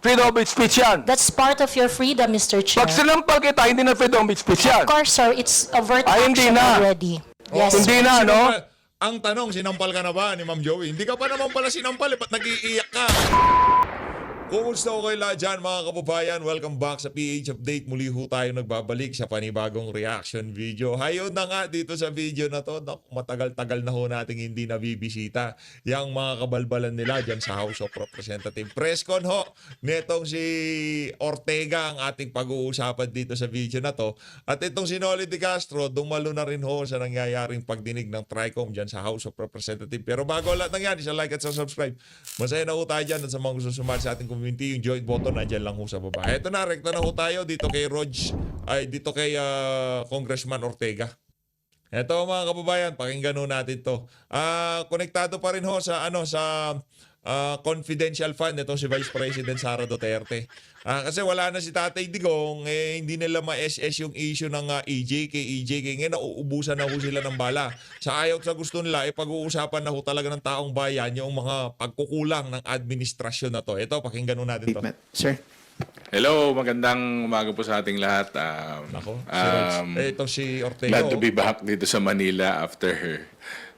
Freedom of speech yan. That's part of your freedom, Mr. Chair. Pag sinampal kita, hindi na freedom of speech yan. Of course, sir, it's overt Ay, hindi action na. already. Yes, Hindi sir. na, no? Ang tanong, sinampal ka na ba ni Ma'am Joey? Hindi ka pa naman pala sinampal, ba't nag-iiyak ka? Kumusta ko kayo lahat dyan, mga kababayan? Welcome back sa PH Update. Muli ho tayo nagbabalik sa panibagong reaction video. Hayo na nga dito sa video na to. Matagal-tagal na ho nating hindi nabibisita yung mga kabalbalan nila dyan sa House of Representatives. Presscon ho, netong si Ortega ang ating pag-uusapan dito sa video na to. At itong si Noli De Castro, dumalo na rin ho sa nangyayaring pagdinig ng TRICOM dyan sa House of Representatives. Pero bago lahat ng yan, isa like at sa subscribe. Masaya na ho tayo dyan at sa mga gusto sumali sa ating community, yung join button nandiyan lang ho sa baba. Eto na, rekta na ho tayo dito kay dito kay Congressman Ortega. Eto mga kababayan, pakinggan ho natin to. Konektado pa rin ho sa confidential fund itong si Vice President Sara Duterte. Kasi wala na si Tatay Digong, hindi nila ma-SS yung issue ng EJK. Ngayon nauubusan na ho sila ng bala. Sa ayaw sa gusto nila, pag-uusapan na ho talaga ng taong bayan yung mga pagkukulang ng administrasyon na to. Ito, pakinggan ho natin to. Sir. Hello, magandang umaga po sa ating lahat. Nako, itong si Ortega. Glad to be back dito sa Manila after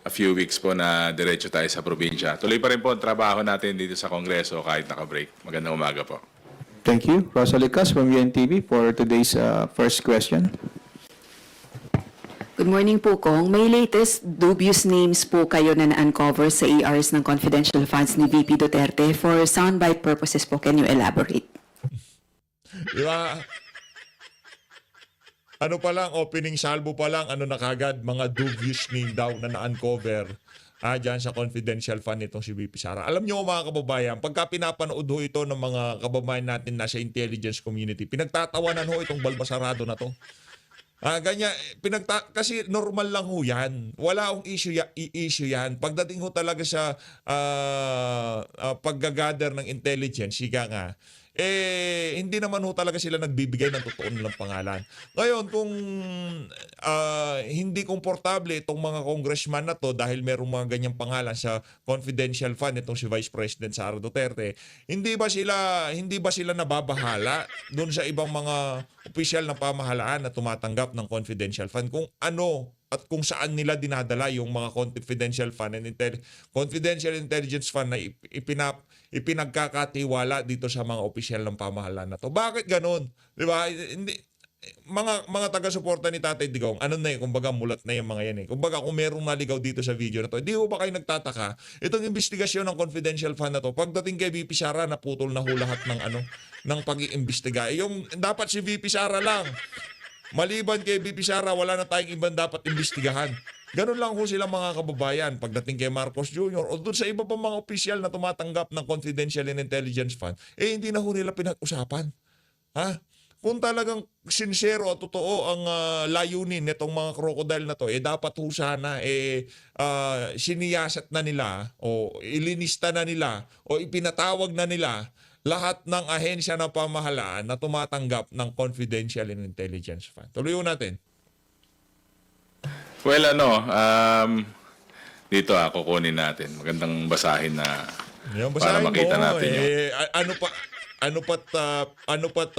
a few weeks po na diretso tayo sa probinsya. Tuloy pa rin po ang trabaho natin dito sa Kongreso kahit naka-break. Magandang umaga po. Thank you. Rosalie Cas from UNTV for today's first question. Good morning po, Kong. May latest dubious names po kayo na na-uncover sa ARs ng confidential funds ni VP Duterte for soundbite purposes po. Can you elaborate? Diba? Ano pa lang, opening salvo pa lang, na kagad, mga dubious name daw na na-uncover dyan sa confidential fund itong si VP Sara. Alam nyo mga kababayan, pagka pinapanood ho ito ng mga kababayan natin na sa intelligence community, pinagtatawanan ho itong balbasarado na to. Ganyan, kasi normal lang ho yan. Wala akong issue yan. Pagdating ho talaga sa paggagather ng intelligence, siga nga, hindi naman ho talaga sila nagbibigay ng totoo nilang pangalan. Ngayon, kung hindi komportable itong mga congressman na to dahil merong mga ganyang pangalan sa confidential fund itong si Vice President Sara Duterte, hindi ba sila nababahala doon sa ibang mga opisyal ng pamahalaan na tumatanggap ng confidential fund kung ano at kung saan nila dinadala yung mga confidential fund and confidential intelligence fund na ipinagkakatiwala dito sa mga opisyal ng pamahalaan na to. Bakit ganun? 'Di ba? Hindi mga taga-suporta ni Tatay Digong, kumbaga mulat na yung mga yan eh. Kumbaga kung merong naligaw dito sa video na to, di ba kayo nagtataka? Itong investigasyon ng confidential fund na to, pagdating kay VP Sara, naputol na ho lahat ng pag-iimbestiga. Yung dapat si VP Sara lang. Maliban kay VP Sara, wala na tayong ibang dapat imbestigahan. Ganun lang ho sila mga kababayan pagdating kay Marcos Jr. o doon sa iba pa mga opisyal na tumatanggap ng confidential and intelligence fund, hindi na ho nila pinag-usapan. Kung talagang sincero at totoo ang layunin nitong mga crocodile na to, dapat ho sana siniyasat na nila o ilinista na nila o ipinatawag na nila lahat ng ahensya ng pamahalaan na tumatanggap ng confidential and intelligence fund. Tuloy natin. Well, dito kukunin natin. Magandang basahin na para makita natin yung... Ano pat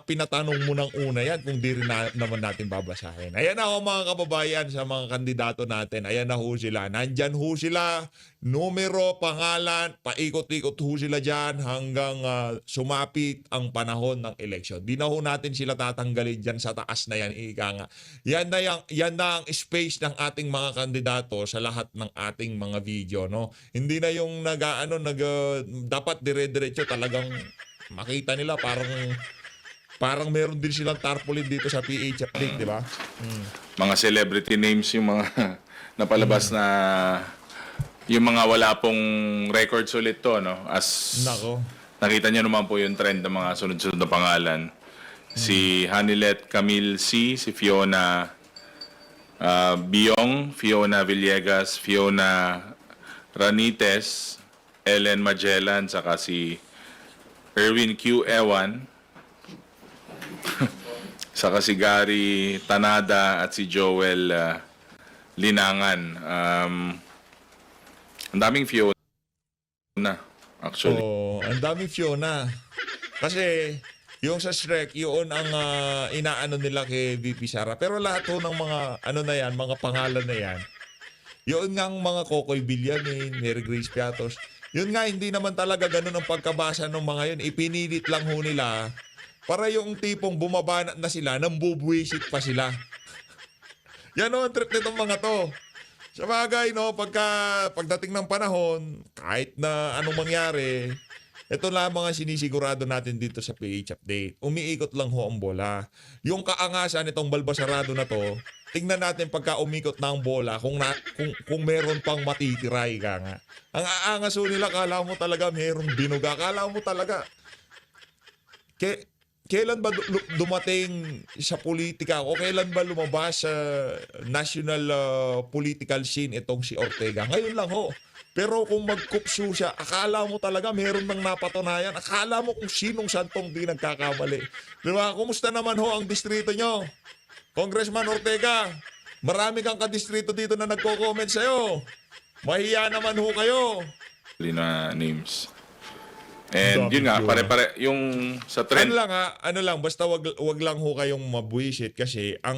pinatanong mo ng una yan kung di rin naman natin babasahin. Ayan na ho mga kababayan sa mga kandidato natin. Ayan na ho sila. Nandyan ho sila. Numero, pangalan, paikot-ikot ho sila dyan hanggang sumapit ang panahon ng eleksyon. Di na ho natin sila tatanggalin dyan sa taas na yan. Ika nga. Yan na ang space ng ating mga kandidato sa lahat ng ating mga video. No? Hindi na yung dapat dire-diretso talagang makita nila parang meron din silang tarpaulin dito sa PH Update, di ba? Mga celebrity names yung mga napalabas na yung mga wala pong records ulit to, no? As Nako. nakita niyo naman po yung trend ng mga sunod-sunod na pangalan. Si Hanilet Camille C, si Fiona Biong, Fiona Villegas, Fiona Ranites, Ellen Magellan, saka si Erwin Q. Ewan, saka si Gary Tanada at si Joel Linangan. Ang daming Fiona, actually. Ang daming Fiona. Kasi yung sa Shrek, yun ang inaano nila kay VP Sara. Pero lahat ho ng mga ano na yan, mga pangalan na yan, yun nga ang mga Kokoy Villamin, Mary Grace Piatos, yun nga hindi naman talaga ganun ang pagkabasa ng mga yun. Ipinilit lang ho nila para yung tipong bumabana na sila, nambubuwisit pa sila. Yan o ang trip nitong mga to. Sa bagay, no, pagdating ng panahon, kahit na anong mangyari, ito lamang ang sinisigurado natin dito sa PH Update. Umiikot lang ho ang bola. Yung kaangasan nitong balbasarado na to, tingnan natin pagka umikot na ang bola kung meron pang matitira, ika nga. Ang aangas ho nila, kala mo talaga merong binuga. Kala mo talaga. Kailan ba dumating sa politika o kailan ba lumabas sa national political scene itong si Ortega? Ngayon lang ho. Pero kung magkupso siya, akala mo talaga meron nang napatunayan. Akala mo kung sinong santong di nagkakamali. Di ba? Kumusta naman ho ang distrito nyo? Congressman Ortega, marami kang kadistrito dito na nagko-comment sa'yo. Mahiya naman ho kayo. Na names. And yun nga, pare-pare, yung sa trend, Ano lang, basta wag lang ho kayong mabuisit kasi ang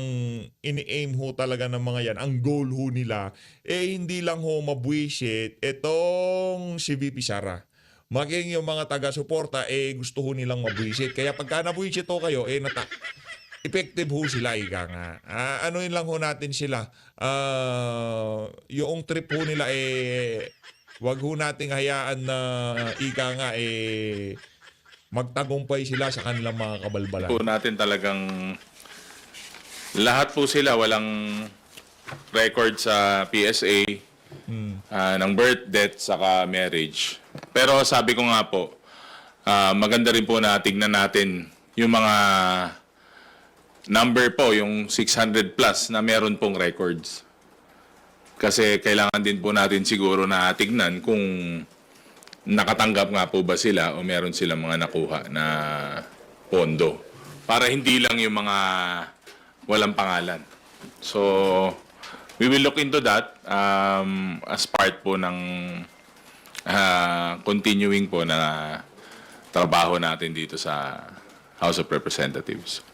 ini-aim ho talaga ng mga yan, ang goal ho nila, hindi lang ho mabuisit itong si VP Sara. Maging yung mga taga-suporta, gusto ho nilang mabuisit. Kaya pagka nabuisit ho kayo, effective ho sila, ika nga. Anuin lang ho natin sila. Yung trip ho nila, wag ho nating hayaan na ika nga magtagumpay sila sa kanilang mga kabalbalan. po natin talagang lahat po sila walang record sa PSA ng birth, death, saka marriage. Pero sabi ko nga po, maganda rin po na tignan natin yung mga number po, yung 600 plus na meron pong records. Kasi kailangan din po natin siguro na tignan kung nakatanggap nga po ba sila o meron silang mga nakuha na pondo. Para hindi lang yung mga walang pangalan. So, we will look into that as part po ng continuing po na trabaho natin dito sa House of Representatives.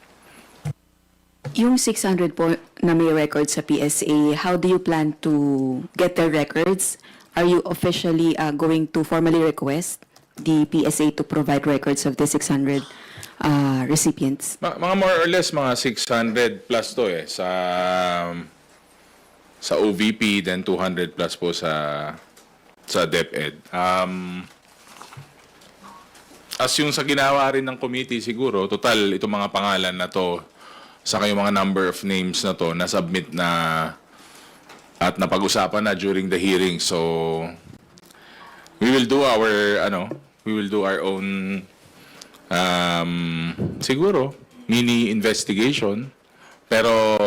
Yung 600 po na may record sa PSA, how do you plan to get their records? Are you officially going to formally request the PSA to provide records of the 600 recipients? Mga more or less mga 600 plus to sa OVP, then 200 plus po sa DepEd. As yung sa ginawa rin ng committee siguro, total itong mga pangalan na to, saka yung mga number of names na to na-submit na at napag-usapan na during the hearing. So we will do our own siguro mini investigation, pero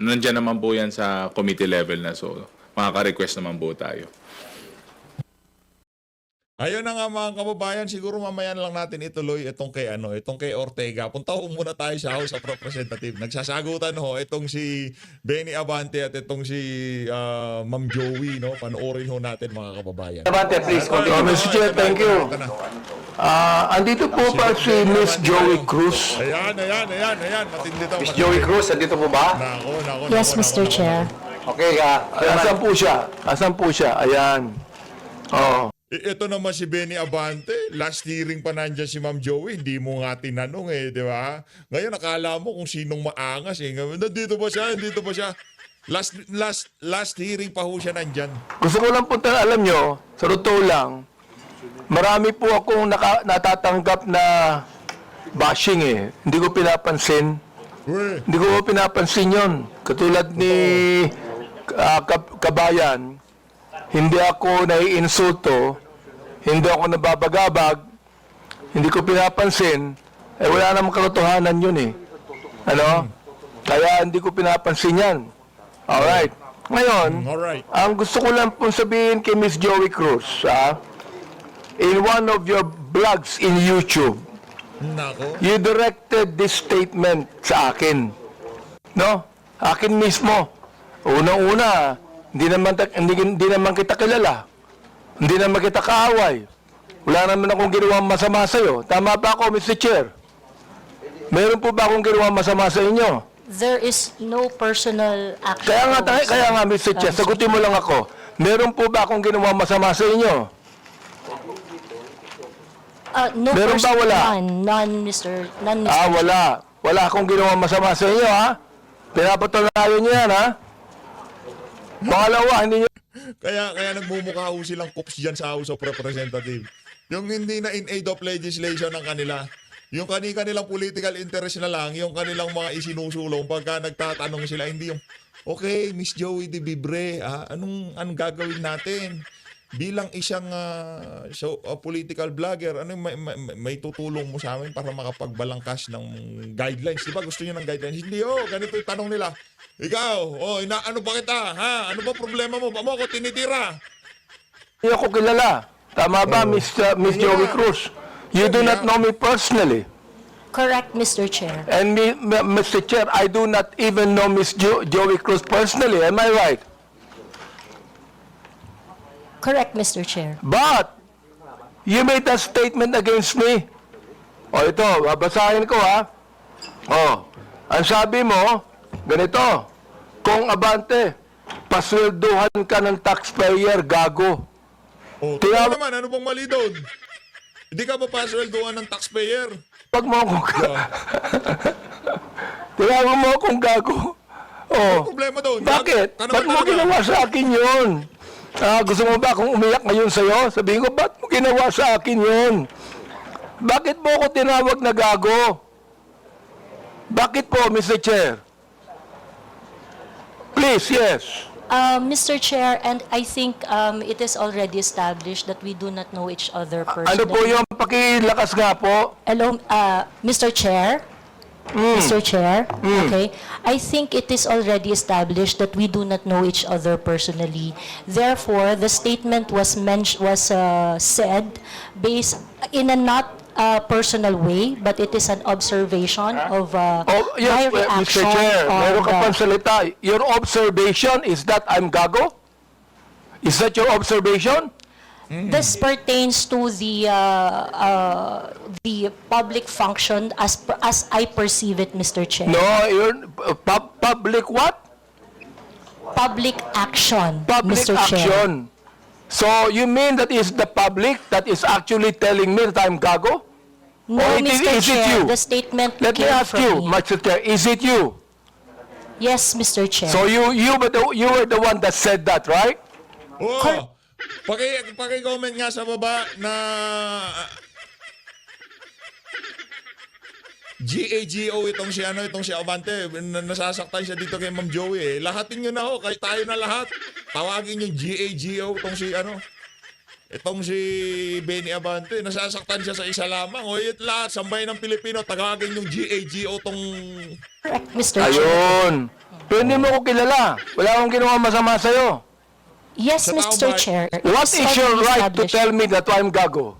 nandiyan naman po yan sa committee level na, so makaka-request naman po tayo. Ayun na nga mga kababayan, siguro mamaya na lang natin ituloy itong kay Ortega. Punta ho muna tayo sa House of Representatives. Nagsasagutan ho itong si Benny Abante at itong si Ma'am Joey, no? Panoorin ho natin mga kababayan. Abante, please continue. Mr. Chair, thank you. Andito po pa si Miss Joey Cruz. Ayan. Matindi to. Miss Joey Cruz, andito po ba? Nako. Yes, Mr. Chair. Okay, asan po siya? Ayan. Oo. Ito naman si Benny Abante, last hearing pa nandyan si Ma'am Joey, hindi mo nga tinanong di ba? Ngayon nakala mo kung sinong maangas Nandito ba siya? Last hearing pa ho siya nandyan. Gusto ko lang po alam nyo, sa totoo lang, marami po akong natatanggap na bashing Hindi ko pinapansin. Hindi ko pinapansin yon. Katulad ni Kabayan, hindi ako naiinsulto, hindi ako nababagabag, hindi ko pinapansin, wala namang katotohanan yun Kaya hindi ko pinapansin yan. Alright. Ngayon, Alright. ang gusto ko lang pong sabihin kay Miss Joey Cruz, in one of your vlogs in YouTube, Nako. you directed this statement sa akin. No? Akin mismo. Unang-una, hindi naman kita kilala. Hindi naman kita kaaway. Wala naman akong ginawang masama sa'yo. Tama ba ako, Mr. Chair? Meron po ba akong ginawang masama sa inyo? There is no personal action. Kaya nga, Mr. Chair, sagutin mo lang ako. Meron po ba akong ginawang masama sa inyo? No Meron ba, wala? None, Mr. Wala. Wala akong ginawang masama sa inyo, ha? Pinapatunayan niyo yan, ha? Pangalawa, hindi niyo... Kaya nagmumukha ho silang cooks dyan sa House of Representatives. Yung hindi na in aid of legislation ng kanila. Yung kanilang political interest na lang, yung kanilang mga isinusulong pagka nagtatanong sila, hindi yung, okay, Miss Joey de Vibre, anong gagawin natin? Bilang isang political vlogger, may tutulong mo sa amin para makapagbalangkas ng guidelines? Di ba gusto niyo ng guidelines? Hindi, ganito yung tanong nila. Ikaw, ano ba kita? Ha? Ano ba problema mo? Ba mo ako tinitira? Hindi ako kilala. Tama ba, Miss Joey Cruz? You do not know me personally. Correct, Mr. Chair. And Mr. Chair, I do not even know Miss Joey Cruz personally. Am I right? Correct, Mr. Chair. But, you made a statement against me. Ito, babasahin ko, ha? Ang sabi mo, ganito, kung abante, paswelduhan ka ng taxpayer, gago. Tingnan naman, ano bang mali doon? Hindi ka mapasweldoan ng taxpayer. Pag mo akong tinawag mo akong gago. Ano problema doon? Bakit? Ba't mo ginawa sa akin yun? Gusto mo ba akong umiyak ngayon sa'yo? Sabihin ko, ba't mo ginawa sa akin yun? Bakit mo ako tinawag na gago? Bakit po, Mr. Chair? Please, yes. Mr. Chair, and I think it is already established that we do not know each other personally. Ano po yung pakilakas nga po? Hello, Mr. Chair? Mr. Chair? Okay. I think it is already established that we do not know each other personally. Therefore, the statement was said based in a not personal way, but it is an observation of my reaction. Mr. Chair, meron ka of, pang salita. Your observation is that I'm gago? Is that your observation? This pertains to the public function as I perceive it, Mr. Chair. No, you're public what? Public action, Public Mr. Chair. action. So you mean that is the public that is actually telling me that I'm gago? No, Or Mr. is it Chair, you? the statement Let me came ask from you, me. Mr. Chair, is it you? Yes, Mr. Chair. So you were the one that said that, right? Oo. Paki-comment nga sa baba na GAGO itong si Abante, nasasaktan siya dito kay Ma'am Joey. Lahatin niyo na ho, kahit tayo na lahat. Tawagin yung GAGO itong si Benny Abante, nasasaktan siya sa isa lamang. O it lahat, sambahin ng Pilipino, tagagin yung GAGO tong... Correct, Mr. Chair. Ayun. Pero hindi mo ko kilala. Wala akong ginawa masama sa'yo. Yes, Sa tao Mr. ba- Chair. What It's is your already right to established. tell me that I'm gago?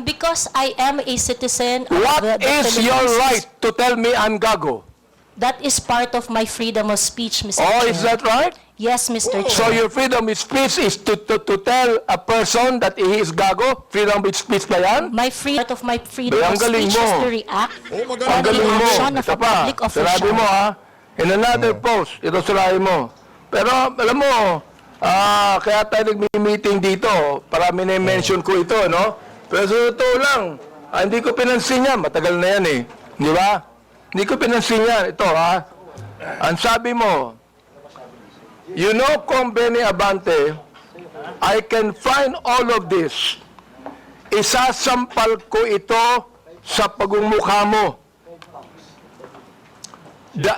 Because I am a citizen of What the is your Philippines. right to tell me I'm gago? That is part of my freedom of speech, Mr. Oh, Chair. is that right? Yes, Mr. So Chair. your freedom of speech is to tell a person that he is gago? Freedom of speech ba yan? Part of my freedom Ay, of ang galing speech is mo. to react Oh, magaling. on Ang the galing mo. action of Ito a pa, public sinabi mo official. ha, in another post, ito sinabi mo. Pero alam mo, kaya tayo nagmi-meeting dito para mini-mention ko ito, no? Pero sa totoo lang, hindi ko pinansin yan. Matagal na yan eh. Di ba? Hindi ko pinansin yan. Ito ha. Ang sabi mo, you know, Kong Benny Abante, I can find all of this. Isasampal ko ito sa pagmumukha mo.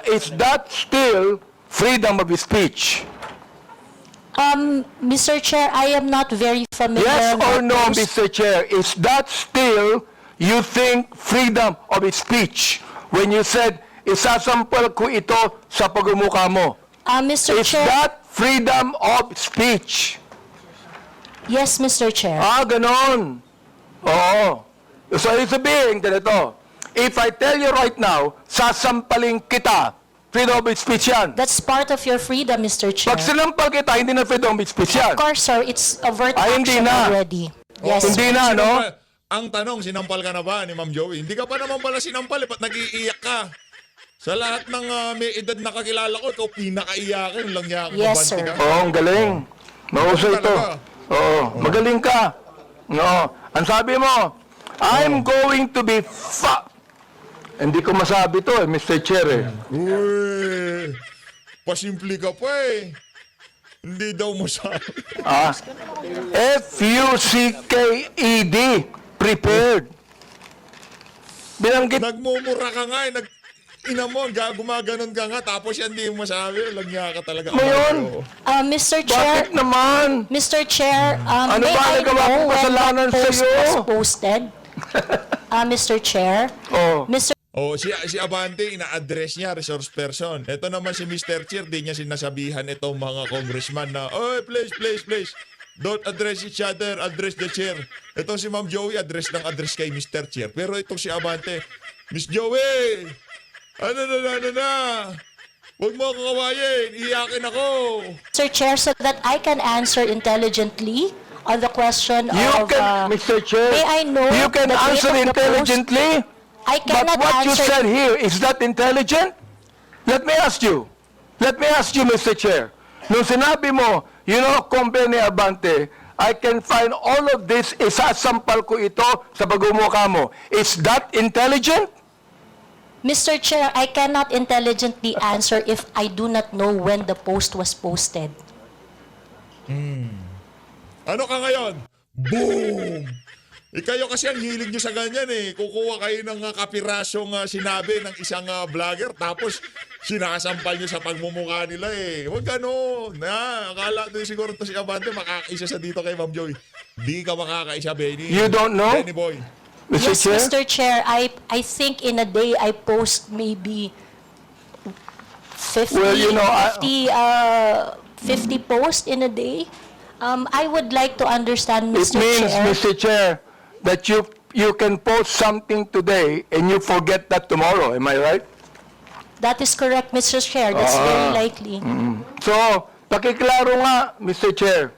Is that still freedom of speech? Mr. Chair, I am not very familiar. Yes or with no, those- Mr. Chair? Is that still, you think, freedom of speech? When you said, isasampal ko ito sa pagmumukha mo. Mr. Is Chair, that freedom of speech? yes, Mr. Chair. Ganon. Oo. So, ibig sabihin, ganito. If I tell you right now, sasampalin kita, freedom of speech yan. That's part of your freedom, Mr. Chair. Pag sinampal kita, hindi na freedom of speech yan. Of course, sir, it's overt Ay, hindi action na. already. Yes, Hindi na, no? Ang tanong, sinampal ka na ba ni Ma'am Joey? Hindi ka pa naman pala sinampal, ba't nag-iiyak ka? Sa lahat ng may edad na kakilala ko, ikaw pinakaiyakin lang niya ako. Yes, kabante sir. ka. Oo, ang galing. Mahusay ito. Talaga. Oo, magaling ka. Oo. Ang sabi mo, I'm going to be Hindi ko masabi to Mr. Chair eh. Uy, pasimple ka pa eh. Hindi daw masabi. F-U-C-K-E-D. Prepared. Binanggit. Nagmumura ka nga eh. Ina mo, gumaganon ka nga, tapos yan di mo masabi. Lagya ka talaga. Mo yun? Mr. Chair, Bakit naman? Mr. Chair, Ano may ba I nagawa know kong when kasalanan that post sa'yo? was posted? Mr. Chair, Oh. Mr. Oh, si Abante, ina-address niya, resource person. Ito naman si Mr. Chair, di niya sinasabihan itong mga congressman na, "Oy, please. Don't address each other, address the chair." Itong si Ma'am Joey, address kay Mr. Chair. Pero itong si Abante, "Miss Joey, ano na. Huwag mo akong kawayin, iyakin ako." Mr. Chair, so that I can answer intelligently on the question You of... can, Mr. Chair, may I know you can the date answer of the intelligently, I but cannot what you answer... said here, is that intelligent? Let me ask you, Mr. Chair. Nung sinabi mo, company Abante, I can find all of this, isasampal ko ito sa pagmumukha mo. Is that intelligent? Mr. Chair, I cannot intelligently answer if I do not know when the post was posted. Ano ka ngayon? Boom! Kayo kasi ang hilig nyo sa ganyan eh. Kukuha kayo ng kapirasyong sinabi ng isang vlogger, tapos sinasampal nyo sa pagmumukha nila eh. Huwag ganun. Akala din siguro to si Abante makakaisa sa dito kay Ma'am Joy. Di ka makakaisa, Benny. You don't know? Benny boy. Mr. Yes, Chair? Mr. Chair, I think in a day I post maybe 50, Well, 50 posts in a day. I would like to understand, It Mr. means, Chair. Mr. Chair, that you can post something today and you forget that tomorrow. Am I right? That is correct, Mr. Chair. That's very likely. So, pakiklaro nga, Mr. Chair.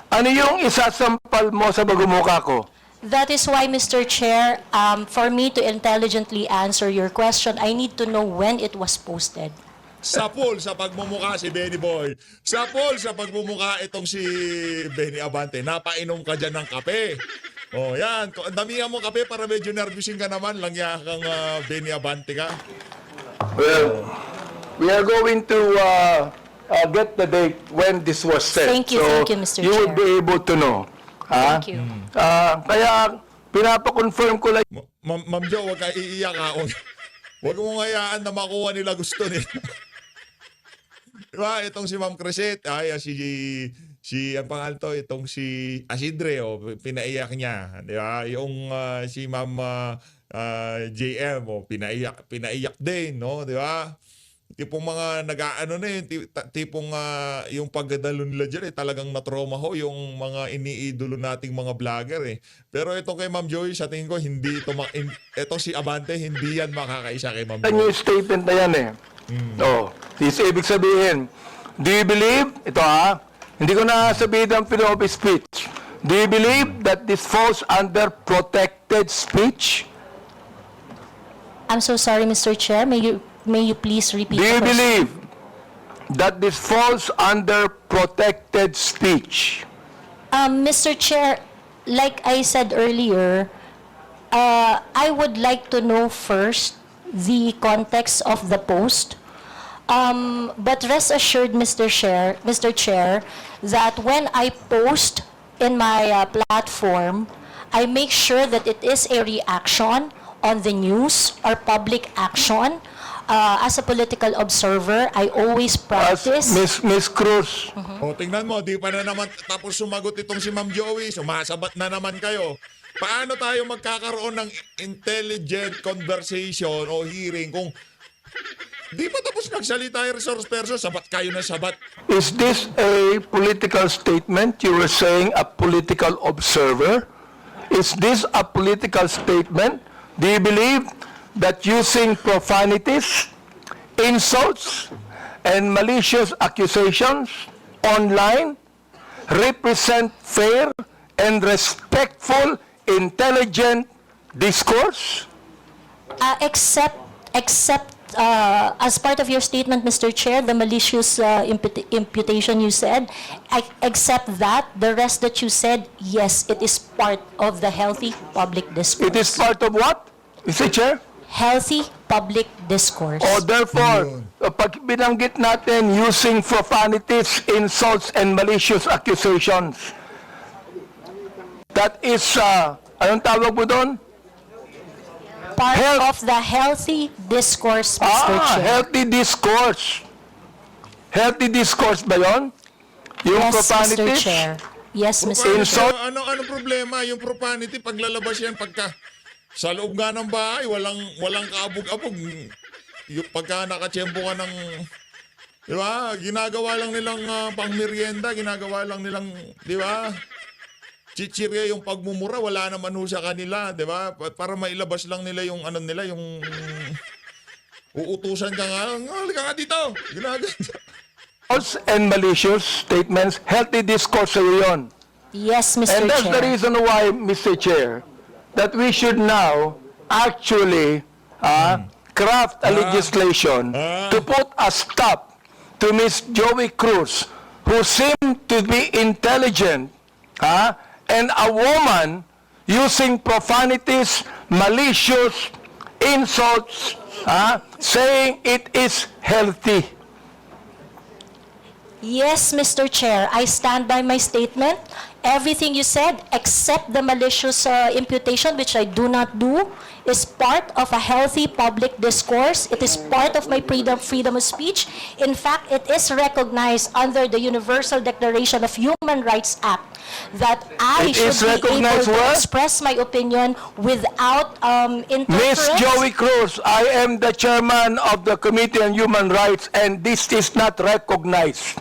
Ano yung isasampal mo sa pagmumukha ko? That is why, Mr. Chair, for me to intelligently answer your question, I need to know when it was posted. Sapol sa pagmumukha si Benny Boy. Sapol sa pagmumukha itong si Benny Abante. Napainom ka dyan ng kape. Oh, yan. Damihan mo kape para medyo nervousin ka naman. Langya kang Benny Abante ka. Well, we are going to get the date when this was said. Thank you, Mr. You will Chair. be able to know. Thank you. Kaya, pinapakonfirm ko lang. Ma'am Jo, huwag ka iiyak ha. Huwag mong hayaan na makuha nila gusto nila. Diba? Itong si Ma'am Crescent, ang pangalan to, itong si Asidre, pinaiyak niya. Diba? Yung si Ma'am JM, pinaiyak din, no? Diba? Tipong mga nag-aano na yun, tipong yung pagdadalo nila dyan, talagang na-trauma ho yung mga iniidolo nating mga vlogger eh. Pero ito kay Ma'am Joy, sa tingin ko, hindi ito, ito si Abante, hindi yan makakaisa kay Ma'am Yan Joy. yung statement na yan eh. Ibig sabihin, do you believe, hindi ko na sabihin ang freedom of speech. Do you believe that this falls under protected speech? I'm so sorry, Mr. Chair. May you please repeat Do the you question? believe that this falls under protected speech? Mr. Chair, like I said earlier, I would like to know first the context of the post. But rest assured, Mr. Chair, that when I post in my platform, I make sure that it is a reaction on the news or public action. As a political observer, I always practice. Miss Cruz, O, tingnan mo, di pa na naman tapos sumagot itong si Ma'am Joey, sumasabat na naman kayo. Paano tayo magkakaroon ng intelligent conversation o hearing kung di pa tapos nagsalita yung resource person, sabat kayo na sabat. is this a political statement? You were saying a political observer? Is this a political statement? Do you believe that using profanities, insults, and malicious accusations online represent fair and respectful intelligent discourse? Except as part of your statement, Mr. Chair, the malicious imputation you said, except that, the rest that you said, yes, it is part of the healthy public discourse. It is part of what, Mr. Chair? Healthy public discourse. O therefore, pag binanggit natin using profanities, insults, and malicious accusations, that is, anong tawag mo doon? Part health- of the healthy discourse, Mr. Chair. Healthy discourse. Healthy discourse ba yon? Yung Yes, Mr. profanities? Chair. Yes, Mr. Profanity, Insult. anong problema? Yung profanity, paglalabas yan, pagka sa loob nga ng bahay, walang kaabog-abog. Yung pagka nakatsyempo ka ng, di ba, ginagawa lang nilang pangmerienda, ginagawa lang nilang, di ba, chichirya yung pagmumura, wala naman ho sa kanila, di ba? Para mailabas lang nila yung ano nila, yung uutusan ka nga, halika nga dito, ginagawa. False and malicious statements, healthy discourse sa'yo yun. Yes, Mr. And that's Chair. the reason why, Mr. Chair, that we should now actually craft a legislation to put a stop to Miss Joey Cruz, who seemed to be intelligent, and a woman using profanities, malicious insults, saying it is healthy. Yes, Mr. Chair, I stand by my statement. Everything you said, except the malicious imputation, which I do not do, is part of a healthy public discourse. It is part of my freedom of speech. In fact, it is recognized under the Universal Declaration of Human Rights Act that I It is should be able recognized to what? express my opinion without Miss interference. Joey Cruz, I am the chairman of the Committee on Human Rights, and this is not recognized.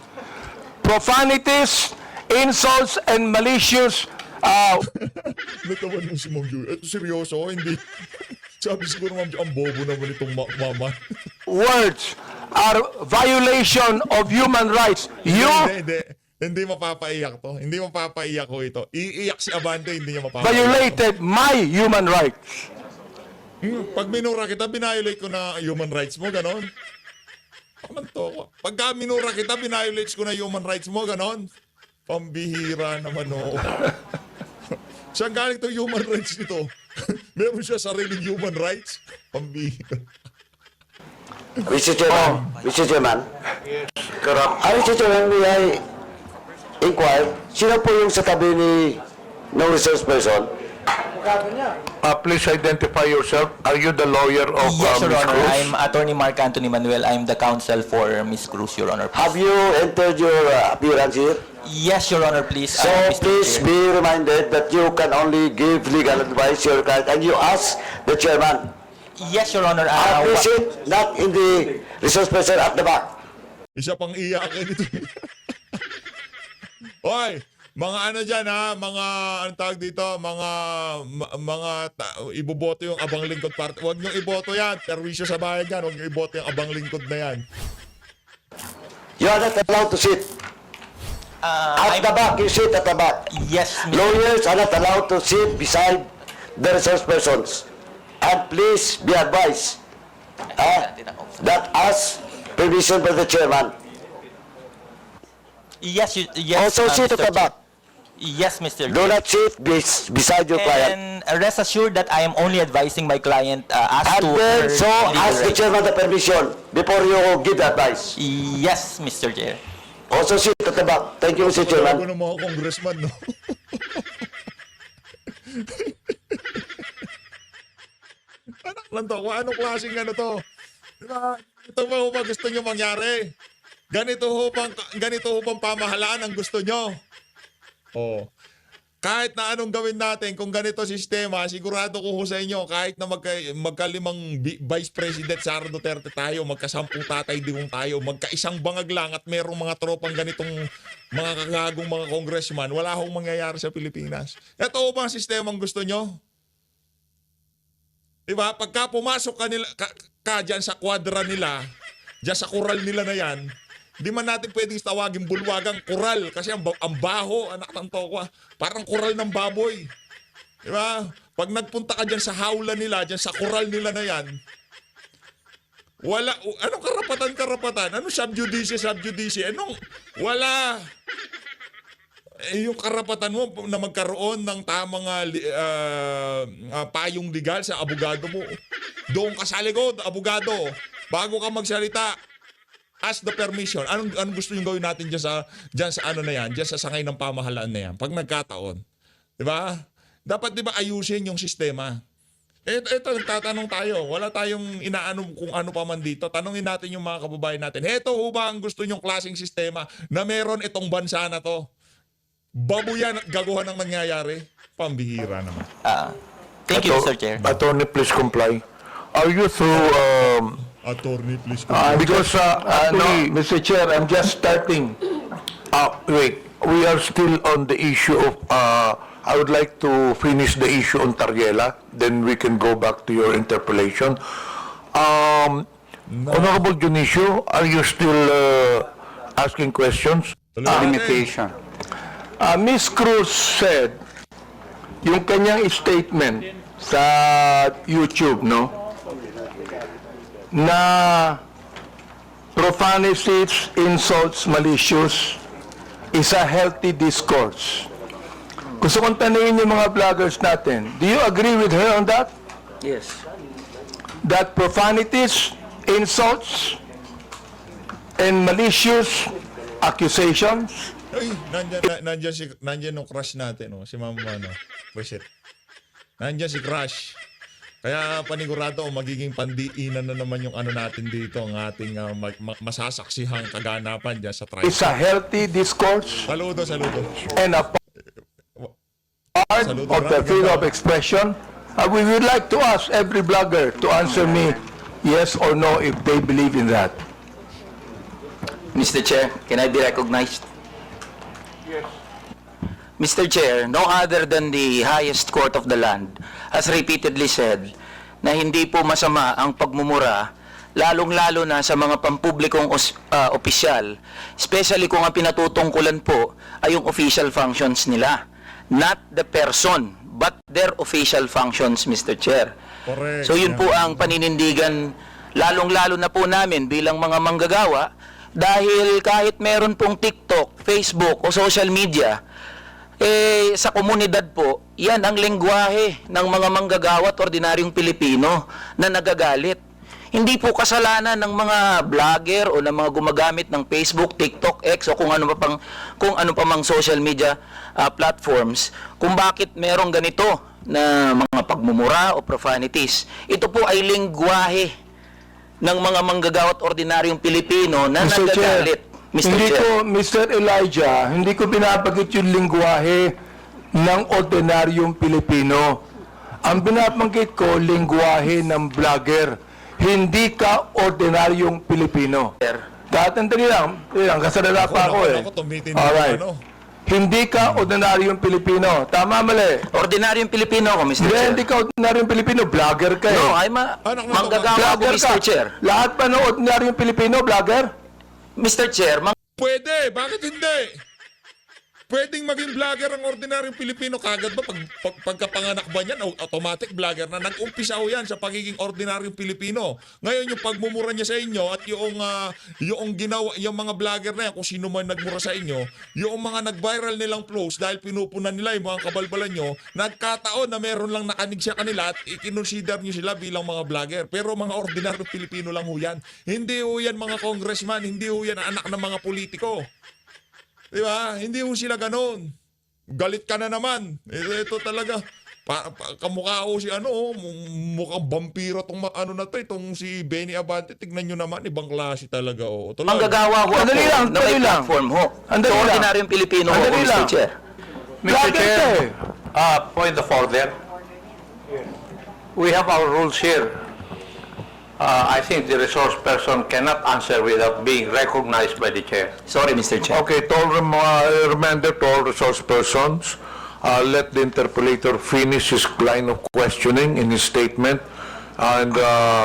Profanities, insults, and malicious Natawan mo si Ma'am Joey. Ito seryoso, hindi. Sabi siguro Ma'am Joey, ang bobo naman itong mama. words are violation of human rights. You, Hindi mapapaiyak to. Hindi mapapaiyak ko ito. Iiyak si Abante, hindi niya mapapaiyak. violated my human rights. Pag minura kita, binayolate ko na human rights mo, ganon. Ano to? Pagka minura kita, binayolate ko na human rights mo, ganon. Pambihira naman, oo. Saan galing to human rights nito? Meron siya sariling human rights? Pambihira. Mr. Chairman, Mr. Chairman, Mr. Chairman, may I inquire, sino po yung sa tabi ni no resource person? Please identify yourself. Are you the lawyer of Yes, Your Ms. Honor. Cruz? I'm Attorney Mark Anthony Manuel. I'm the counsel for Ms. Cruz, Your Honor. Have you entered your appearance here? Yes, Your Honor, please. So Mr. please Chair. be reminded that you can only give legal advice to your client and you ask the chairman. Yes, Your Honor. Please sit not in the resource person at the back. Isa pang iyakin ito. Hoy, mga ano dyan ha, mga anong tawag dito, iboboto yung abang lingkod party. Huwag nyo iboto yan, perwisyo sa bayan yan, huwag nyo iboto yung abang lingkod na yan. You are not allowed to sit. At the back, you sit at the back. Yes, Mr. Lawyers are not allowed to sit beside the resource persons. And please be advised that as permission by the chairman. Yes, yes. Also sit Mr. at the back. Yes, Mr. Do Chair. not sit beside your client. And rest assured that I am only advising my client as And to then, her so legal ask the rights. chairman the permission before you give the advice. Yes, Mr. Chair. Also sit at the back. Thank you, Mr. Bago Chairman. ng mga congressman, no? Anak lang to, kung anong klaseng ano to. Diba? Ito ba gusto nyo mangyari? Ganito ho bang pamahalaan ang gusto nyo? Oh. Kahit na anong gawin natin, kung ganito sistema, sigurado ko sa inyo, kahit na magkalimang Vice President Sara Duterte tayo, magkasampung tatay digong tayo, magkaisang bangag lang at merong mga tropang ganitong mga kagagong mga congressman, wala hong mangyayari sa Pilipinas. Ito ho ba ang sistemang gusto nyo? Diba? Pagka pumasok ka dyan sa kwadra nila, dyan sa kural nila na yan, di man natin pwedeng tawagin bulwagang kural kasi ang baho, anak ng tokwa, parang kural ng baboy. Di ba? Pag nagpunta ka dyan sa hawla nila, dyan sa koral nila na yan, wala, anong karapatan? Anong subjudice? Wala. Yung karapatan mo na magkaroon ng tamang payong legal sa abogado mo. Doon ka sa likod, abogado. Bago ka magsalita, ask the permission. Anong gusto nyo gawin natin dyan sa ano na yan, dyan sa sangay ng pamahalaan na yan, pag nagkataon. Di ba? Dapat di ba ayusin yung sistema? Ito, nagtatanong tayo. Wala tayong inaano kung ano pa man dito. Tanungin natin yung mga kababayan natin. Heto ho ba ang gusto nyong klaseng sistema na meron itong bansa na to? Babuyan at gaguhan ang nangyayari? Pambihira naman. Thank you, Mr. Chair. Attorney, please comply. Are you through, Attorney, please. because, no, Mr. Chair, I'm just starting. Wait, we are still on the issue of, I would like to finish the issue on Tariela, then we can go back to your interpellation. Honorable Dionisio, are you still asking questions? Limitation. Ms. Cruz said, yung kanyang statement sa YouTube, no, na profanities, insults, malicious is a healthy discourse. Gusto kong tanungin yung mga vloggers natin, do you agree with her on that? Yes. That profanities, insults, and malicious accusations Ay, nandiyan yung crush natin, oh, si Mama, Preset. Nandiyan si Crush. Kaya panigurado, magiging pandiinan na naman yung ano natin dito, ang ating masasaksihang kaganapan dyan sa trial. is a healthy discourse Saludo. and a part Saludo, of the Brad. freedom of expression. We would like to ask every blogger to answer me yes or no if they believe in that. Mr. Chair, can I be recognized? Mr. Chair, no other than the highest court of the land has repeatedly said na hindi po masama ang pagmumura, lalong-lalo na sa mga pampublikong opisyal, especially kung ang pinatutungkulan po ay yung official functions nila. Not the person, but their official functions, Mr. Chair. Correct. So yun po ang paninindigan, lalong-lalo na po namin bilang mga manggagawa, dahil kahit meron pong TikTok, Facebook o social media, sa komunidad po, yan ang lengguwahe ng mga manggagawa at ordinaryong Pilipino na nagagalit. Hindi po kasalanan ng mga vlogger o ng mga gumagamit ng Facebook, TikTok, X o kung ano pa mang social media platforms kung bakit merong ganito na mga pagmumura o profanities. Ito po ay lengguwahe ng mga manggagawa at ordinaryong Pilipino na Mr. Chair, nagagalit. Mr. hindi Chair. ko, Mr. Elijah, hindi ko binabagit yung lingwahe ng ordinaryong Pilipino. Ang binabanggit ko, lingwahe ng vlogger. Hindi ka ordinaryong Pilipino. Tatandali lang, kasalala pa ako eh. Ako, tumitin Alright. Hindi ka ordinaryong Pilipino. Tama, mali. Ordinaryong Pilipino ako, Mr. Chair. Hindi ka ordinaryong Pilipino, vlogger ka eh. No, ay manggagawa ako, Vlogger Mr. ka. Chair. Lahat pa ng ordinaryong Pilipino, vlogger? Mr. Chair, Pwede, bakit hindi? Pwedeng maging vlogger ang ordinaryong Pilipino. Kagad ba pagkapanganak ba niyan, automatic vlogger na? Nag-umpisa ho yan sa pagiging ordinaryong Pilipino. Ngayon yung pagmumura niya sa inyo at yung ginawa, yung mga vlogger na yan, kung sino man nagmura sa inyo, yung mga nag-viral nilang post dahil pinupunan nila yung mga kabalbalan nyo, nagkataon na meron lang nakanig sa kanila at ikinonsider nyo sila bilang mga vlogger. Pero mga ordinaryong Pilipino lang ho yan. Hindi ho yan mga congressman, hindi ho yan anak ng mga politiko. Di ba? Hindi mo sila ganon. Galit ka na naman. Ito talaga. Kamukha ko si mukhang vampiro tong na to, itong si Benny Abante. Tignan nyo naman, ibang klase talaga. manggagawa ko ako Andali lang, na may andali lang. platform ho. Andali So, lang. ordinaryong Pilipino ho, Andali Mr. lang. Chair. Mr. Chair, Point of order. We have our rules here. I think the resource person cannot answer without being recognized by the chair. Sorry, Mr. Chair. okay, to all reminder to all resource persons, let the interpolator finish his line of questioning in his statement, and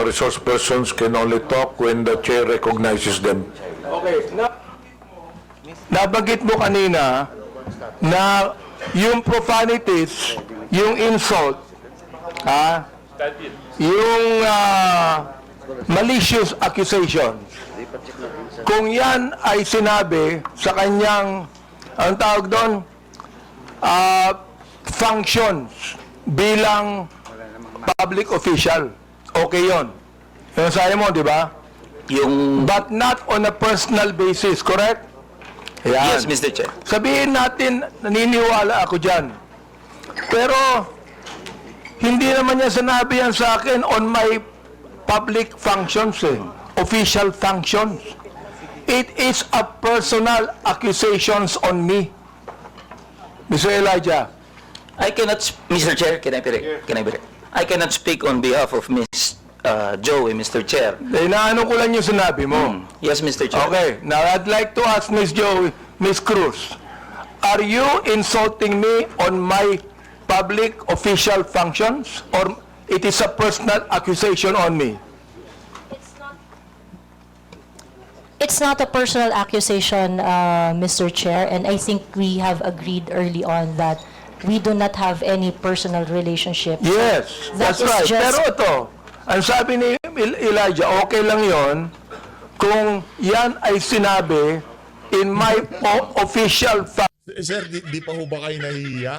resource persons can only talk when the chair recognizes them. Okay. Nabanggit mo kanina na yung profanities yung insult, yung malicious accusation, kung yan ay sinabi sa kanyang, ang tawag doon, functions bilang public official, okay yon. Yung sabi mo, di ba? But not on a personal basis, correct? Ayan. Yes, Mr. Chair. Sabihin natin, naniniwala ako dyan. Pero, hindi naman niya sinabi yan sa akin on my public functions, official functions. It is a personal accusations on me. Mr. Elijah. I cannot, Mr. Chair, can I be? I cannot speak on behalf of Ms. Joey, Mr. Chair. Inaano ko lang yung sinabi mo. Yes, Mr. Chair. Okay, now I'd like to ask Ms. Joey, Ms. Cruz, are you insulting me on my public official functions or it is a personal accusation on me? It's not a personal accusation, Mr. Chair, and I think we have agreed early on that we do not have any personal relationship. Yes, That that's is right. just- Pero ito, ang sabi ni Elijah, okay lang yon kung yan ay sinabi in my official Sir, di pa ho ba kayo nahihiya?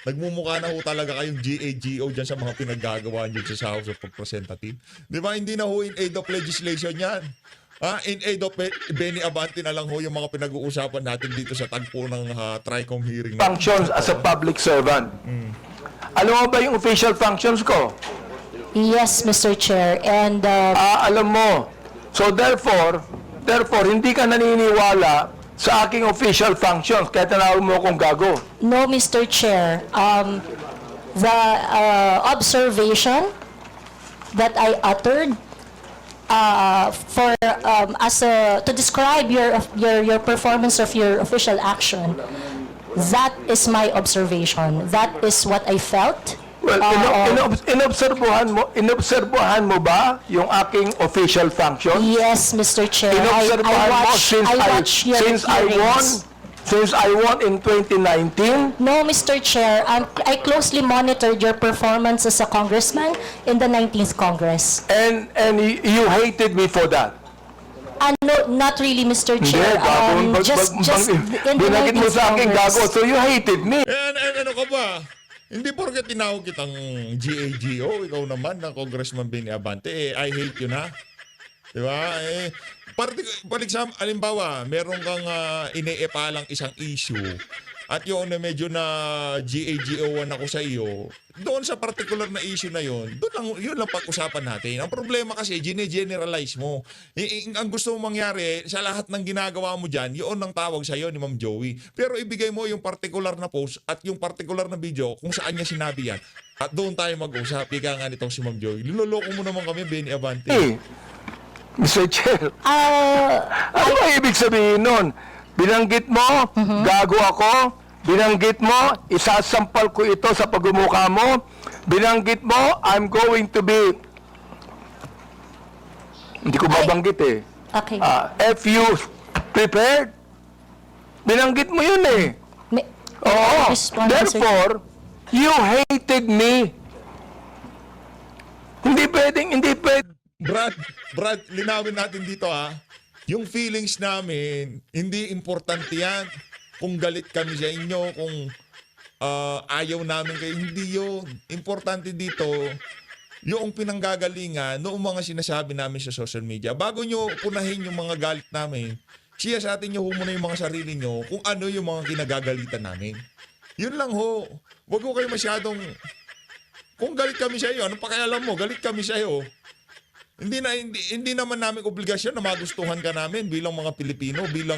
Nagmumukha na ho talaga kayong GAGO dyan sa mga pinaggagawa nyo sa House of Representatives. Di ba? Hindi na ho in aid of legislation yan. In aid of Benny Abante na lang ho yung mga pinag-uusapan natin dito sa tagpo ng TRICOM hearing. functions as a public servant. Alam mo ba yung official functions ko? Yes, Mr. Chair, and Alam mo. So therefore, hindi ka naniniwala sa aking official functions kaya tinawag mo akong gago. no, Mr. Chair, the observation that I uttered to describe your performance of your official action, that is my observation. That is what I felt. Well, inobserbuhan mo ba yung aking official functions? Yes, Mr. Chair. Inobserbuhan mo I watch your hearings. Since I won in 2019? No, Mr. Chair. I closely monitored your performance as a congressman in the 19th Congress. And you hated me for that. No, not really, Mr. Chair. Just in the binagit mo 19th sa akin gago, Congress. so you hated me. Ano ka ba? Hindi porket tinawag kitang GAGO, ikaw naman na Congressman Benny Abante, I hate you na. Di ba? Halimbawa, meron kang ine-epalang isang issue at yun na medyo na GAGO-1 ako sa iyo, doon sa particular na issue na yun lang pag-usapan natin. Ang problema kasi, gine-generalize mo. Ang gusto mong mangyari, sa lahat ng ginagawa mo dyan, yun ang tawag sa iyo ni Ma'am Joey. Pero ibigay mo yung particular na post at yung particular na video kung saan niya sinabi yan. At doon tayo mag-usap. Ika nga nitong si Ma'am Joey. Luloloko mo naman kami, Benny Abante. Hey, Mr. Chair, ano ba ibig sabihin nun? Binanggit mo, gago ako. Binanggit mo, isasampal ko ito sa pagmumukha mo. Binanggit mo, I'm going to be... Hindi ko babanggit eh. Okay. If you prepared, binanggit mo yun eh. Oo. Respond, Mr. Therefore, you hated me. Hindi pwedeng. Brad, linawin natin dito Yung feelings namin, hindi importante yan. Kung galit kami sa inyo, kung ayaw namin kayo, hindi yun. Importante dito, yung pinanggagalingan, noong mga sinasabi namin sa social media, bago nyo punahin yung mga galit namin, siya sa atin nyo muna yung mga sarili nyo kung ano yung mga kinagagalitan namin. Yun lang ho. Huwag ko kayo masyadong, kung galit kami sa iyo, anong pakialam mo? Galit kami sa iyo. Hindi naman namin obligasyon na magustuhan ka namin bilang mga Pilipino, bilang,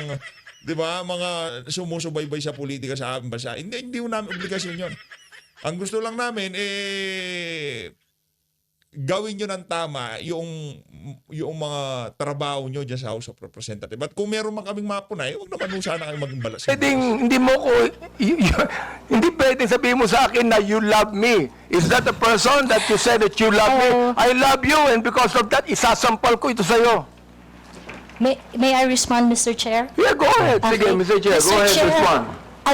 di ba, mga sumusubaybay sa politika sa aming bansa. Hindi namin obligasyon yon. Ang gusto lang namin, gawin nyo ng tama yung mga trabaho nyo dyan sa House of Representatives. But kung meron man kaming mapunay, huwag naman sana kayo maging balas. Hindi mo ko, hindi pwedeng sabihin mo sa akin na you love me. Is that the person that you said that you love me? I love you and because of that, isasampal ko ito sa'yo. May I respond, Mr. Chair? Yeah, go ahead. Sige, Mr. Chair, go ahead, respond.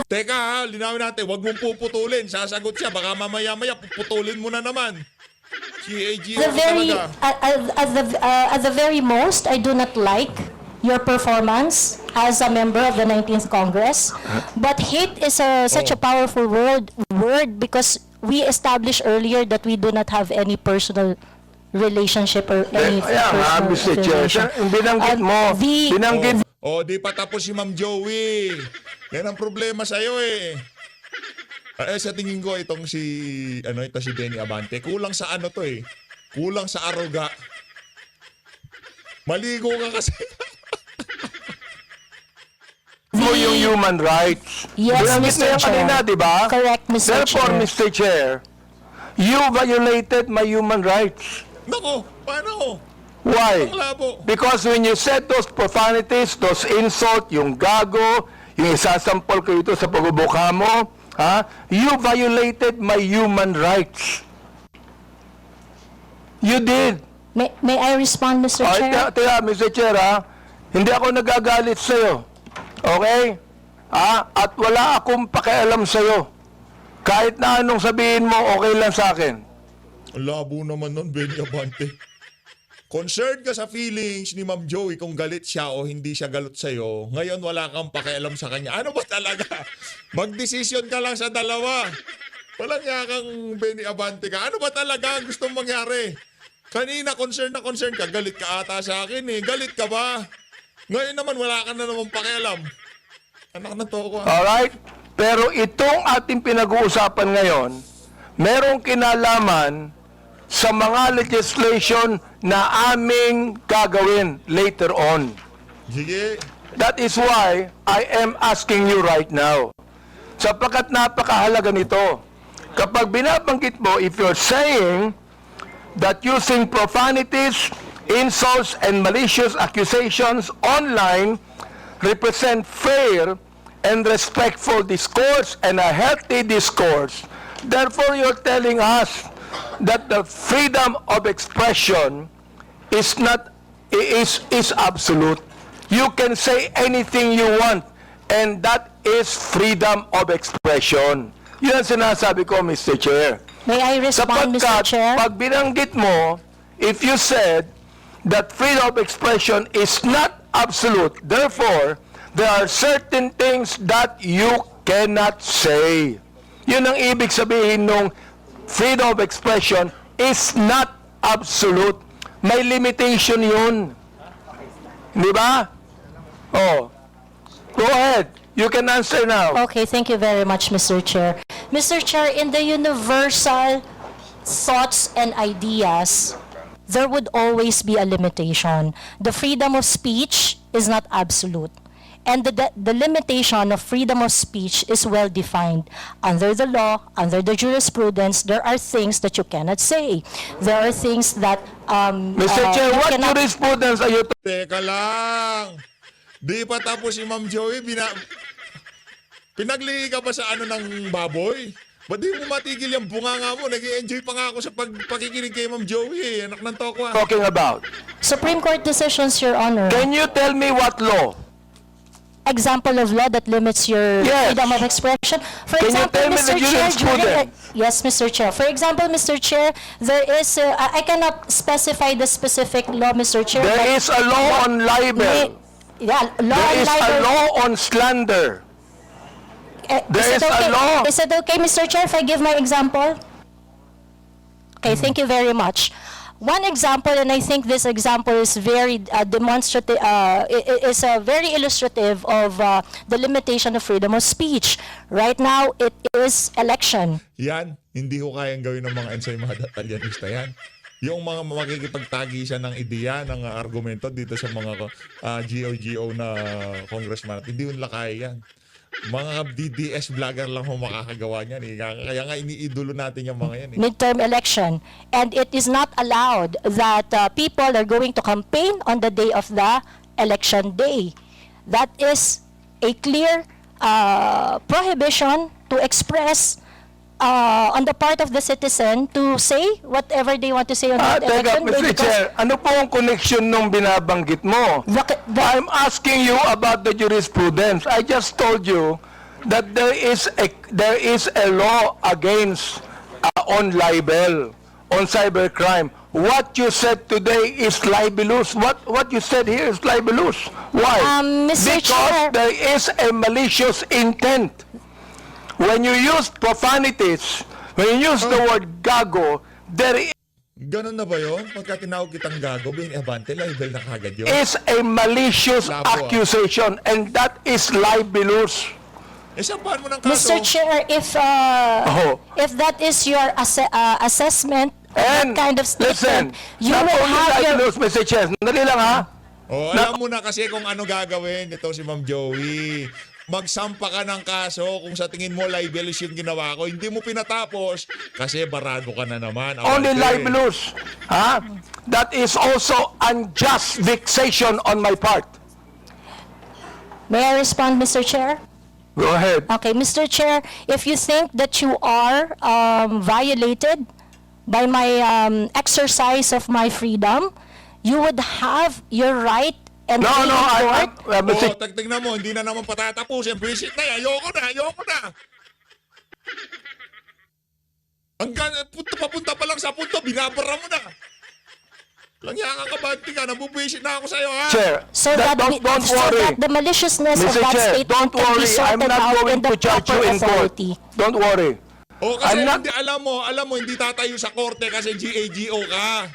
Teka ha, linawin natin, wag mong puputulin. Sasagot siya, baka mamaya-maya puputulin mo na naman. CAG The very, talaga. at the very most, I do not like your performance as a member of the 19th Congress. But hate is such a powerful word because we established earlier that we do not have any personal relationship or any Kaya nga, personal Mr. Chair, affiliation. yung binanggit mo, binanggit Di pa tapos si Ma'am Joey. Yan ang problema sa'yo eh. Sa tingin ko itong ito si Benny Abante, kulang sa ano to eh. Kulang sa aruga. Maligo ka kasi. mo yung human rights. Yes, Binanggit mo Mr. yan Chair. kanina, di ba? Correct, Mr. Therefore, Chair. Mr. Chair, you violated my human rights. Nako, paano? Why? Ang labo. Because when you said those profanities, those insult, yung gago, yung isasampol ko ito sa pagbubuka mo, you violated my human rights. You did. May I respond, Mr. Chair? Mr. Chair, hindi ako nagagalit sa'yo. Okay? At wala akong pakialam sa'yo. Kahit na anong sabihin mo, okay lang sa akin. Ang labo naman nun, Benny Abante. Concerned ka sa feelings ni Ma'am Joey kung galit siya o hindi siya galit sa'yo. Ngayon wala kang pakialam sa kanya. Ano ba talaga? Magdesisyon ka lang sa dalawa. Walang yakang Benny Abante ka. Ano ba talaga ang gustong mangyari? Kanina concerned ka. Galit ka ata sa akin eh. Galit ka ba? Ngayon naman wala ka na naman pakialam. Anak na to ako. Alright? Pero itong ating pinag-uusapan ngayon, merong kinalaman sa mga legislation na aming gagawin later on. Sige. That is why I am asking you right now. Sapagkat napakahalaga nito. Kapag binabanggit mo, if you're saying that using profanities, insults, and malicious accusations online represent fair and respectful discourse and a healthy discourse, therefore you're telling us that the freedom of expression is absolute. You can say anything you want, and that is freedom of expression. Yun ang sinasabi ko, Mr. Chair. May I respond, Mr. Chair? Pag binanggit mo, if you said that freedom of expression is not absolute, therefore, there are certain things that you cannot say. Yun ang ibig sabihin nung freedom of expression is not absolute. May limitation yun. Di ba? Oh. Go ahead. You can answer now. Okay, thank you very much, Mr. Chair. Mr. Chair, in the universal thoughts and ideas, there would always be a limitation. The freedom of speech is not absolute. And the limitation of freedom of speech is well defined. Under the law, under the jurisprudence, there are things that you cannot say. There are things that Mr. Chair, you what cannot- jurisprudence are you Teka lang. Di pa tapos si Ma'am Joey, pinaglihi ka pa sa ano ng baboy? Ba't di mo matigil yung bunganga mo? Nag-i-enjoy pa nga ako sa pakikinig kay Ma'am Joey. Anak ng toko. talking about? Supreme Court decisions, Your Honor. Can you tell me what law? Example of law that limits your Yes. freedom of expression. For Can you example, tell me Mr. the Chair, jurisprudence? yes, Mr. Chair. For example, Mr. Chair, there is, I cannot specify the specific law, Mr. Chair. but- There is a law on libel. Yeah, law There on is a libel. law on slander. there is a law. Is it okay, Mr. Chair, if I give my example? Okay, thank you very much. One example, and I think this example is very demonstrative, is very illustrative of the limitation of freedom of speech. Right now, it is election. Yan, hindi ko kayang gawin ng mga ensaymada talyanista yan. Yung mga makikipagtagi siya ng ideya, ng argumento dito sa mga GO na congressman, hindi yun lakay yan. Mga DDS vlogger lang ho makakagawa niyan. Kaya nga iniidolo natin yung mga yan. Midterm election. And it is not allowed that people are going to campaign on the day of the election day. That is a clear prohibition to express on the part of the citizen to say whatever they want to say on that Teka, election day. Mr. Chair, ano po ang connection nung binabanggit mo? I'm asking you about the jurisprudence. I just told you that there is a law against on libel, on cybercrime. What you said today is libelous. What you said here is libelous. Why? Mr. Because Chair. there is a malicious intent. When you use profanities, when you use the word gago, there Ganun na ba yun? Pagka tinawag kitang gago, Benny Abante, libel na kagad yun. is a malicious Labo, ah. accusation, and that is libelous. Sampahan mo ng kaso. Mr. Chair, if that is your assessment of And that kind of listen, statement, you not will only have your... libelous, Mr. Chair. Dali lang ha. Alam mo na kasi kung ano gagawin ito si Ma'am Joey. Magsampa ka ng kaso kung sa tingin mo libelous yung ginawa ko. Hindi mo pinatapos kasi barado ka na naman. Only Abante. libelous. Ha? That is also unjust vexation on my part. May I respond, Mr. Chair? Go ahead. Okay, Mr. Chair, if you think that you are violated by my exercise of my freedom, you would have your right and No, be no, in court. Oo, tignan mo, hindi na naman patatapusin. Visit na, ayoko na. Papunta pa lang sa punto, binabara mo na. Langyangan ka, Banti ka, nabubuisit na ako sa'yo, ha? Chair, So that, don't so worry. that the maliciousness of Mr. that Chair, statement don't can be worry. I'm sorted not out going in the to charge you proper in court. authority. Don't worry. O kasi I'm not- hindi, alam mo, hindi tatayo sa korte kasi GAGO ka.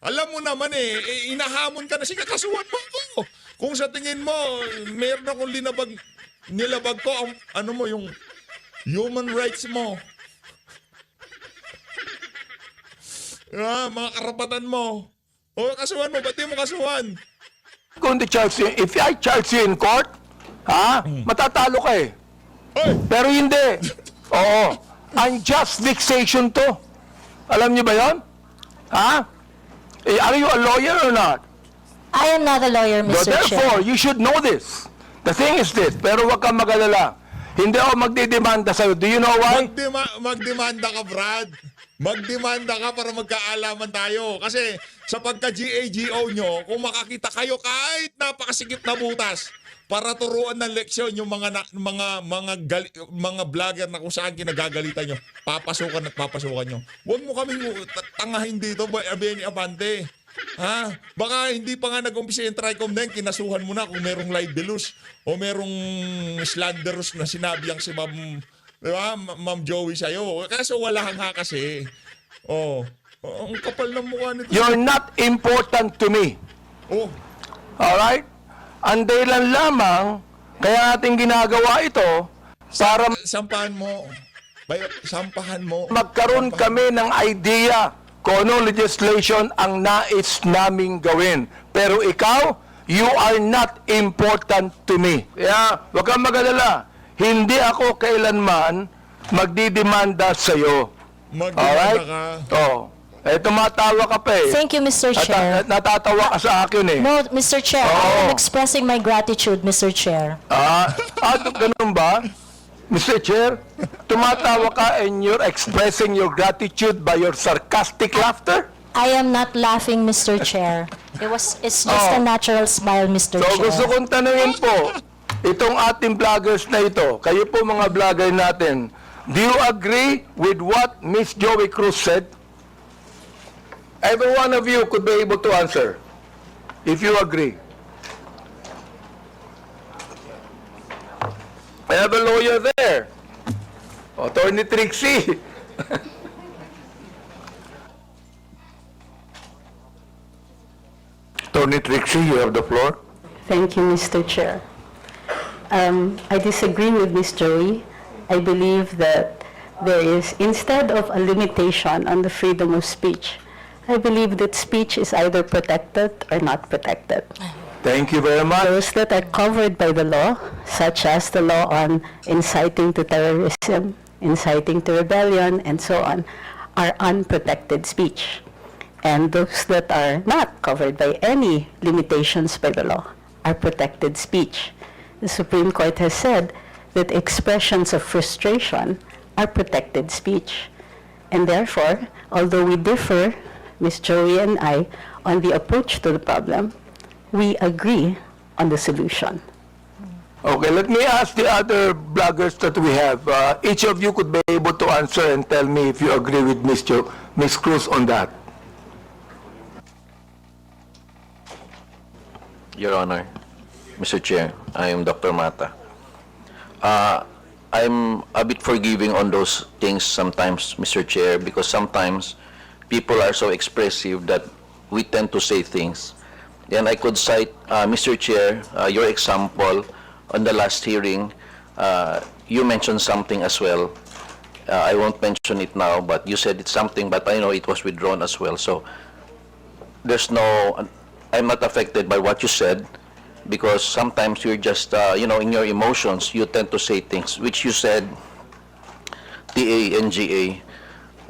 Alam mo naman inahamon ka na, sige, kasuhan mo ako. Kung sa tingin mo, meron akong nilabag ko, yung human rights mo. Mga karapatan mo. O, kasuhan mo, ba't di mo kasuhan? Kung if I charge you in court, matatalo ka eh. Hoy! Pero hindi. Oo. Unjust vexation to. Alam niyo ba yon? Ha? Are you a lawyer or not? I am not a lawyer, So Mr. therefore, Chair. you should know this. The thing is this, pero wag kang mag-alala. Hindi ako magdidemanda sa'yo. Do you know why? Magdemanda ka, Brad. Magdemanda ka para magkaalaman tayo. Kasi sa pagka-GAGO nyo, kung makakita kayo kahit napakasikip na butas, para turuan ng leksyon yung mga vlogger na kung saan kinagagalitan nyo, papasukan nyo. Huwag mo kaming tangahin dito, Benny Abante. Ha? Baka hindi pa nga nag-umpisa yung Tricom na yun, kinasuhan mo na kung merong libelous o merong slanderous na sinabi ang si Ma'am Joey sa'yo. Kaso wala nga kasi. Ang kapal ng mukha nito. You're not important to me. Alright? Ang dahilan lamang, kaya natin ginagawa ito, para Sampahan mo. magkaroon kami ng idea kung anong legislation ang nais naming gawin. Pero ikaw, you are not important to me. Kaya, huwag kang mag-alala. Hindi ako kailanman magdidemanda sa'yo. Magdemanda ka. Tumatawa ka pa eh. Thank you, Mr. Chair. Natatawa ka sa akin eh. No, Mr. Chair, I am expressing my gratitude, Mr. Chair. Ganun ba? Mr. Chair, tumatawa ka and you're expressing your gratitude by your sarcastic laughter? I am not laughing, Mr. Chair. It's just a natural smile, Mr. So Chair. gusto kong tanungin po, itong ating vloggers na ito, kayo po mga vlogger natin, do you agree with what Miss Joey Cruz said? Every one of you could be able to answer, if you agree. I have a lawyer there. Attorney Trixie. Attorney Trixie, you have the floor. Thank you, Mr. Chair. I disagree with Ms. Joey. I believe that there is, instead of a limitation on the freedom of speech, I believe that speech is either protected or not protected. Thank you very much. Those that are covered by the law, such as the law on inciting to terrorism, inciting to rebellion, and so on, are unprotected speech. And those that are not covered by any limitations by the law are protected speech. The Supreme Court has said that expressions of frustration are protected speech. And therefore, although we differ, Ms. Joey and I, on the approach to the problem, we agree on the solution. Okay, let me ask the other bloggers that we have. Each of you could be able to answer and tell me if you agree with Ms. Cruz on that. Your Honor, Mr. Chair, I am Dr. Mata. I'm a bit forgiving on those things sometimes, Mr. Chair, because sometimes people are so expressive that we tend to say things. And I could cite, Mr. Chair, your example on the last hearing. You mentioned something as well. I won't mention it now, but you said it's something, but I know it was withdrawn as well. So there's no, I'm not affected by what you said, because sometimes you're just, in your emotions, you tend to say things, which you said, TANGA,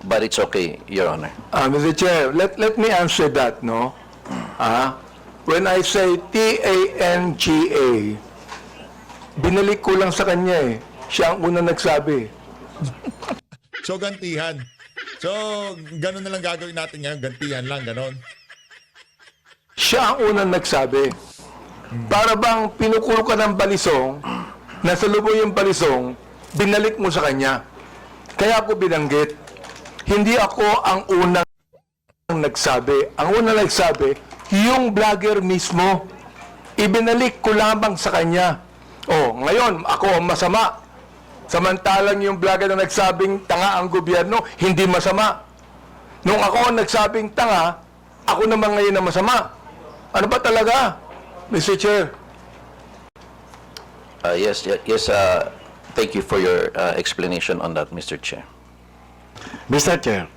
but it's okay, Your Honor. Mr. Chair, let me answer that, no? When I say TANGA, binalik ko lang sa kanya eh. Siya ang unang nagsabi. So, gantihan. So, ganun na lang gagawin natin ngayon. Gantihan lang, ganon. Siya ang unang nagsabi. Para bang pinukul ka ng balisong, nasa lubog yung balisong, binalik mo sa kanya. Kaya ako binanggit. Hindi ako ang unang nagsabi. Ang unang nagsabi, yung vlogger mismo. Ibinalik ko lamang sa kanya. Oh, ngayon, ako ang masama. Samantalang yung vlogger na nagsabing tanga ang gobyerno, hindi masama. Nung ako ang nagsabing tanga, ako naman ngayon na masama. Ano ba talaga, Mr. Chair? Yes, thank you for your explanation on that, Mr. Chair. Mr. Chair.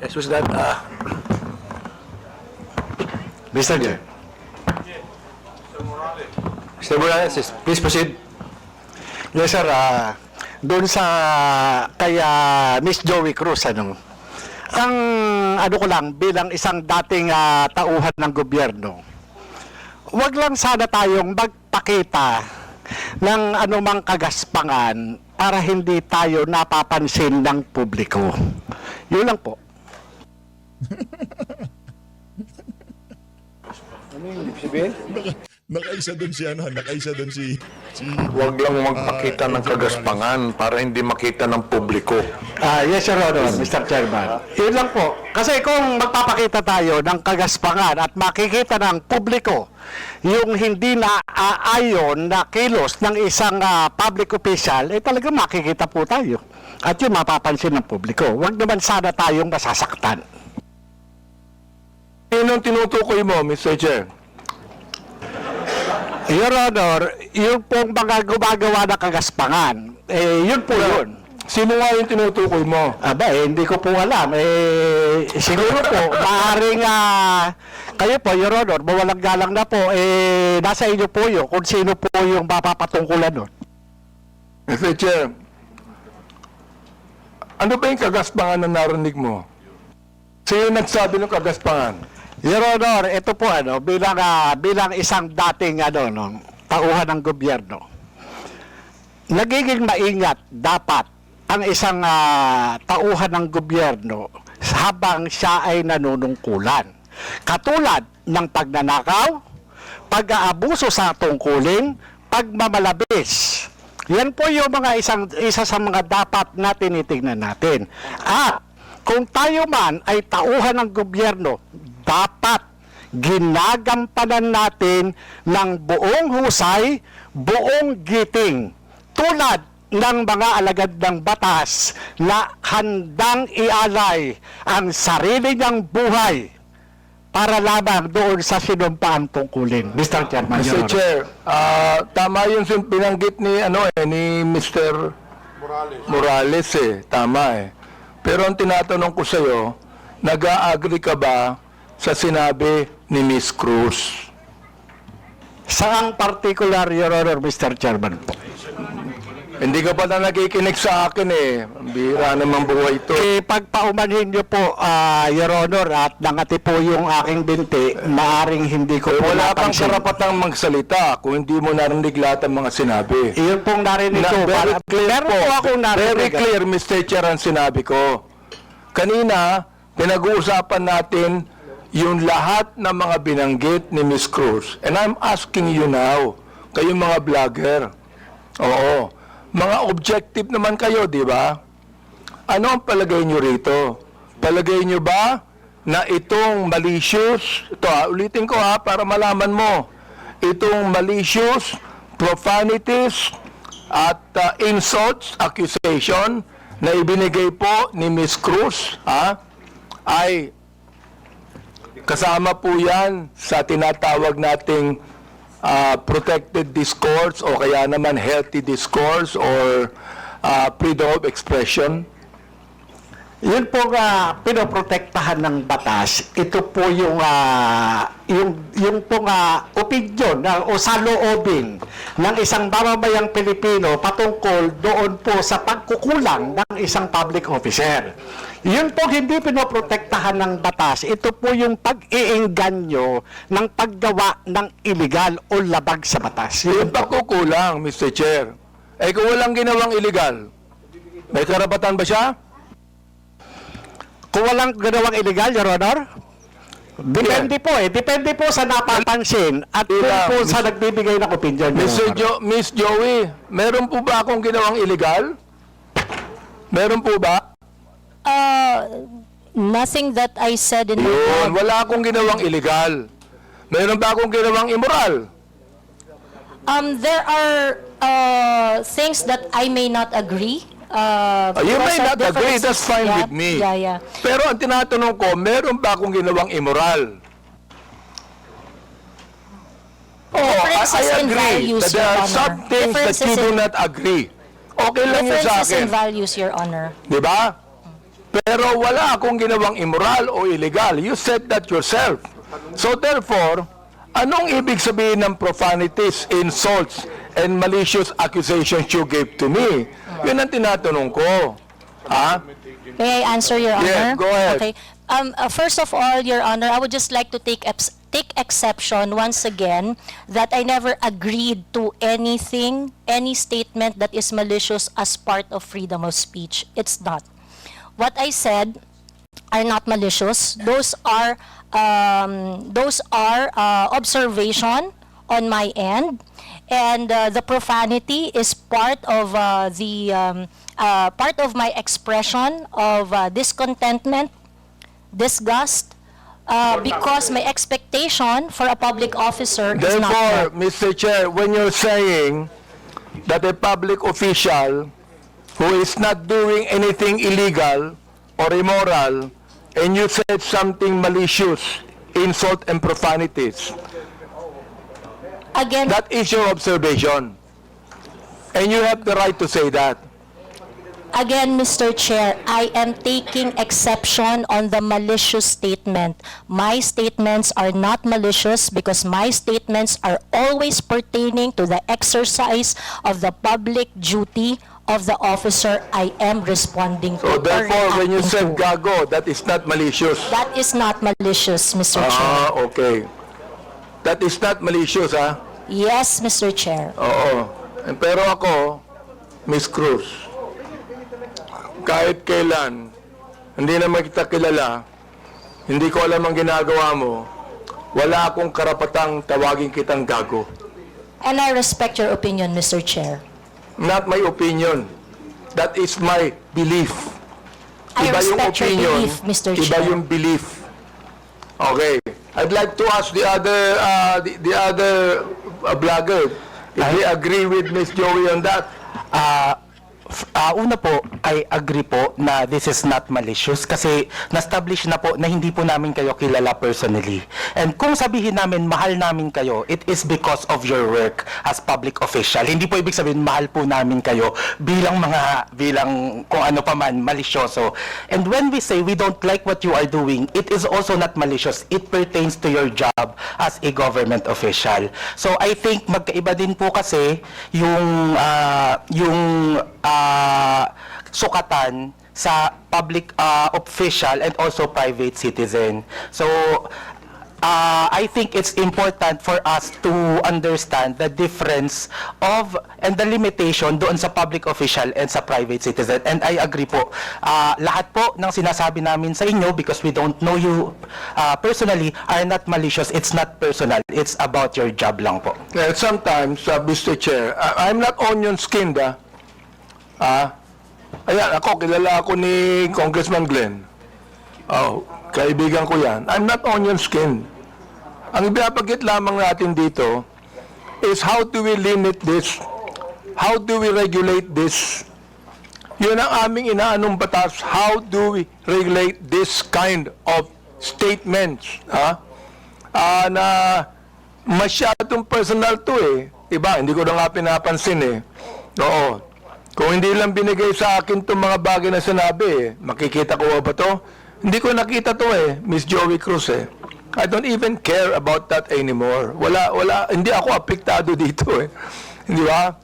Yes, was that, Mr. Chair. Mr. Morales, please proceed. Yes, sir. Doon sa kaya Miss Joey Cruz, ang ko lang, bilang isang dating tauhan ng gobyerno, wag lang sana tayong magpakita ng anumang kagaspangan para hindi tayo napapansin ng publiko. Yun lang po. Nakaisa doon si nakaisa doon si... Huwag lang magpakita ng kagaspangan para hindi makita ng publiko. Yes, Your Honor, Mr. Chairman. Yun lang po. Kasi kung magpapakita tayo ng kagaspangan at makikita ng publiko yung hindi na aayon na kilos ng isang public official, talagang makikita po tayo. At yun mapapansin ng publiko. Huwag naman sana tayong masasaktan. Yun ang tinutukoy mo, Mr. Chair. Your Honor, yung pong mga gumagawa ng kagaspangan, yun po yun. Sino nga yung tinutukoy mo? Hindi ko po alam. Siguro po, maaaring kayo po, Your Honor, mawalang galang na po, nasa inyo po yun kung sino po yung mapapatungkulan nun. Mr. Chair, ano ba yung kagaspangan na narinig mo? Sino nagsabi ng kagaspangan? Your Honor, ito po bilang isang dating tauhan ng gobyerno. Nagiging maingat dapat ang isang tauhan ng gobyerno habang siya ay nanunungkulan. Katulad ng pagnanakaw, pag-aabuso sa tungkulin, pagmamalabis. Yan po yung isa sa mga dapat na tinitingnan natin. At kung tayo man ay tauhan ng gobyerno, dapat ginagampanan natin ng buong husay, buong giting, tulad ng mga alagad ng batas na handang ialay ang sarili niyang buhay para lamang doon sa sinumpaang tungkulin. Mr. Chairman, Mr. Chair, tama yung binanggit ni Mr. Morales tama Pero ang tinatanong ko sa iyo, nag-a-agree ka ba sa sinabi ni Miss Cruz? Saang particular, Your Honor, Mr. Chairman po? Hindi ka pa na nakikinig sa akin Ang bihira naman buhay ito. Pagpaumanhin niyo po, Your Honor, at nangati po yung aking binti, maaring hindi ko po Wala kang napansin. karapatang magsalita kung hindi mo narinig lahat ng mga sinabi. Iyon pong narinig ko. Very clear Meron po. po akong narinig. Very clear, Mr. Chair, ang sinabi ko. Kanina, pinag-uusapan natin yung lahat ng mga binanggit ni Ms. Cruz. And I'm asking you now, kayong mga vlogger, oo, mga objective naman kayo, di ba? Ano ang palagay nyo rito? Palagay nyo ba na itong malicious, ito ulitin ko para malaman mo, itong malicious, profanities, at insults, accusation na ibinigay po ni Ms. Cruz, ay kasama po yan sa tinatawag nating protected discourse o kaya naman healthy discourse or freedom of expression. Yun po pinoprotektahan ng batas. Ito po yung pong opinion o saloobin ng isang mamamayang Pilipino patungkol doon po sa pagkukulang ng isang public officer. Yun po hindi pinoprotektahan ng batas. Ito po yung pag-iengganyo ng paggawa ng illegal o labag sa batas. Yung pagkukulang, Mr. Chair, kung walang ginawang illegal, may karapatan ba siya? Kung walang ginawang illegal, Your Honor, depende po Depende po sa napapansin at po sa nagbibigay ng opinion. Miss Joey, meron po ba akong ginawang illegal? Meron po ba? Nothing that I said in my Yun, wala akong ginawang illegal. Meron ba akong ginawang immoral? There are things that I may not agree. You may because of not agree, differences. that's fine Yeah, with me. Yeah. Pero ang tinatanong ko, meron ba akong ginawang immoral? Differences I in agree values, that there Your are Honor. some things that you Differences do in- not agree. Okay lang yun sa Differences akin. in values, Your Honor. Di ba? Pero wala akong ginawang immoral o illegal. You said that yourself. So therefore, anong ibig sabihin ng profanities, insults, and malicious accusations you gave to me? Yun ang tinatanong ko. May I answer, Your Honor? Yeah, go ahead. Okay. First of all, Your Honor, I would just like to take exception once again that I never agreed to anything, any statement that is malicious as part of freedom of speech. It's not. What I said are not malicious. Those are observation on my end, and the profanity is part of part of my expression of discontentment, disgust, because my expectation for a public officer is not Therefore, met. Mr. Chair, when you're saying that a public official who is not doing anything illegal or immoral, and you said something malicious, insult and profanities, Again, that is your observation. And you have the right to say that. Again, Mr. Chair, I am taking exception on the malicious statement. My statements are not malicious because my statements are always pertaining to the exercise of the public duty of the officer I am responding to. So or therefore, when you reacting said to. gago, that is not malicious. That is not malicious, Mr. Chair. Okay. That is not malicious, Yes, Mr. Chair. Oo. Pero ako, Miss Cruz, kahit kailan, hindi naman kita kilala, hindi ko alam ang ginagawa mo, wala akong karapatang tawagin kitang gago. And I respect your opinion, Mr. Chair. Not my opinion. That is my belief. I Iba yung respect your opinion, belief, Mr. iba Chair. yung belief. Okay. I'd like to ask the other vlogger if they agree with Miss Joey on that. Una po, I agree po na this is not malicious kasi na-establish na po na hindi po namin kayo kilala personally. And kung sabihin namin mahal namin kayo, it is because of your work as public official. Hindi po ibig sabihin mahal po namin kayo bilang kung ano pa man, malisyoso. And when we say we don't like what you are doing, it is also not malicious. It pertains to your job as a government official. So I think magkaiba din po kasi yung sukatan sa public official and also private citizen. So, I think it's important for us to understand the difference of and the limitation doon sa public official and sa private citizen. And I agree po. Lahat po ng sinasabi namin sa inyo, because we don't know you personally, are not malicious. It's not personal. It's about your job lang po. Yeah, sometimes, Mr. Chair, I'm not onion-skinned, ayan, kilala ako ni Congressman Glenn. Oh, kaibigan ko yan. I'm not onion-skinned. Ang ibabagit lamang natin dito is how do we limit this? How do we regulate this? Yun ang aming inaanong batas. How do we regulate this kind of statements? Na masyadong personal to eh. Iba, hindi ko na nga pinapansin eh. Oo. Kung hindi lang binigay sa akin itong mga bagay na sinabi eh, makikita ko ba to? Hindi ko nakita to eh, Miss Joey Cruz eh. I don't even care about that anymore. Hindi ako apektado dito eh. Hindi ba?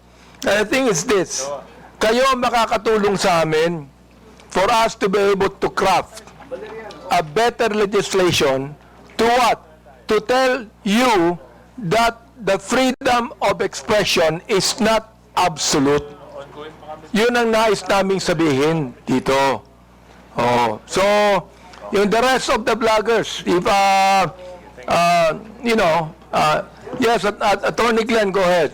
And the thing is this, kayo makakatulong sa amin for us to be able to craft a better legislation to what? To tell you that the freedom of expression is not absolute. Yun ang nais naming sabihin dito. Oh, so, yung the rest of the vloggers, if, yes, Attorney Glenn, go ahead.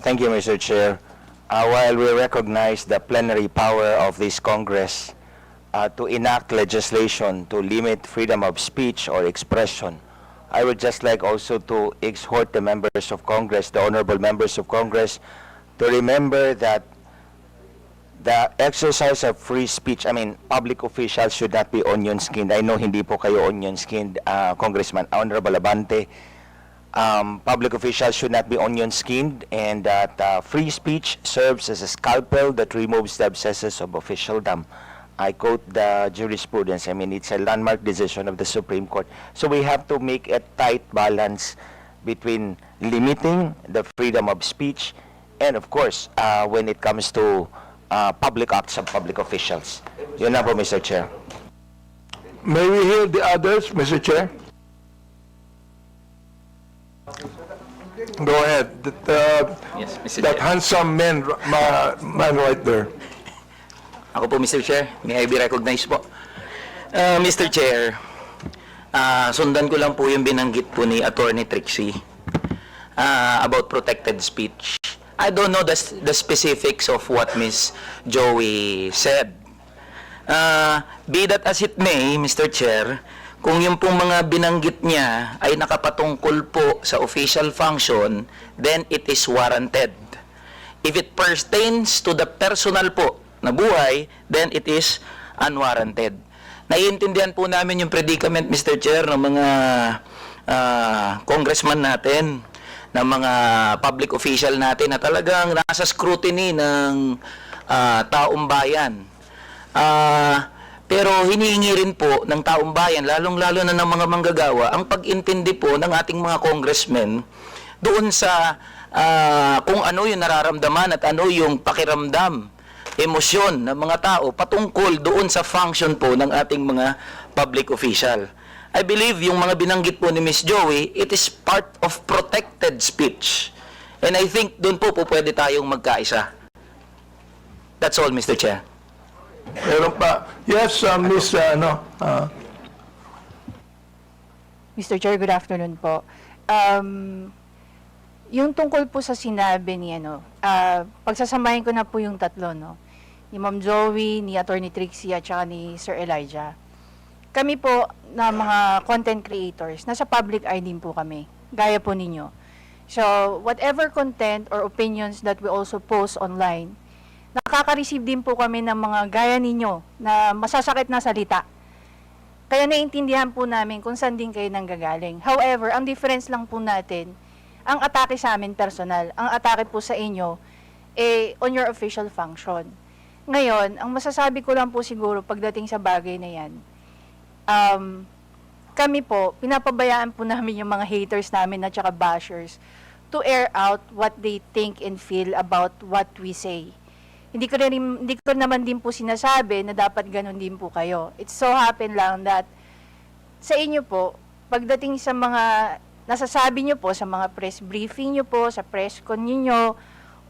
Thank you, Mr. Chair. While we recognize the plenary power of this Congress to enact legislation to limit freedom of speech or expression, I would just like also to exhort the members of Congress, the honorable members of Congress, to remember that the exercise of free speech, public officials should not be onion-skinned. I know hindi po kayo onion-skinned, Congressman Honorable Abante. Public officials should not be onion-skinned, and that free speech serves as a scalpel that removes the abscesses of officialdom. I quote the jurisprudence. It's a landmark decision of the Supreme Court. So we have to make a tight balance between limiting the freedom of speech and, of course, when it comes to public acts of public officials. Yun na po, Mr. Chair. May we hear the others, Mr. Chair? Go ahead. Yes, Mr. That Chair. handsome man right there. Ako po, Mr. Chair. May I be recognized po? Mr. Chair, sundan ko lang po yung binanggit po ni Attorney Trixie about protected speech. I don't know the specifics of what Miss Joey said. Be that as it may, Mr. Chair, kung yung pong mga binanggit niya ay nakapatungkol po sa official function, then it is warranted. If it pertains to the personal po na buhay, then it is unwarranted. Naiintindihan po namin yung predicament, Mr. Chair, ng mga congressman natin, ng mga public official natin na talagang nasa scrutiny ng taong bayan. Pero hinihingi rin po ng taong bayan, lalong-lalo na ng mga manggagawa, ang pag-intindi po ng ating mga congressmen doon sa kung ano yung nararamdaman at ano yung pakiramdam, emosyon ng mga tao patungkol doon sa function po ng ating mga public official. I believe yung mga binanggit po ni Miss Joey, it is part of protected speech. And I think doon po pwede tayong magkaisa. That's all, Mr. Chair. Meron pa. Yes, Miss, Mr. Chair, good afternoon po. Yung tungkol po sa sinabi ni pagsasamahin ko na po yung tatlo, no? Ni Ma'am Joey, ni Attorney Trixie, at saka ni Sir Elijah. Kami po na mga content creators, nasa public eye din po kami, gaya po ninyo. So, whatever content or opinions that we also post online, nakaka-receive din po kami ng mga gaya ninyo na masasakit na salita. Kaya naiintindihan po namin kung saan din kayo nanggagaling. However, ang difference lang po natin, ang atake sa amin personal, ang atake po sa inyo, on your official function. Ngayon, ang masasabi ko lang po siguro pagdating sa bagay na yan, kami po, pinapabayaan po namin yung mga haters namin at saka bashers to air out what they think and feel about what we say. Hindi ko naman din po sinasabi na dapat ganun din po kayo. It so happen lang that sa inyo po, pagdating sa mga nasasabi nyo po, sa mga press briefing nyo po, sa press con ninyo,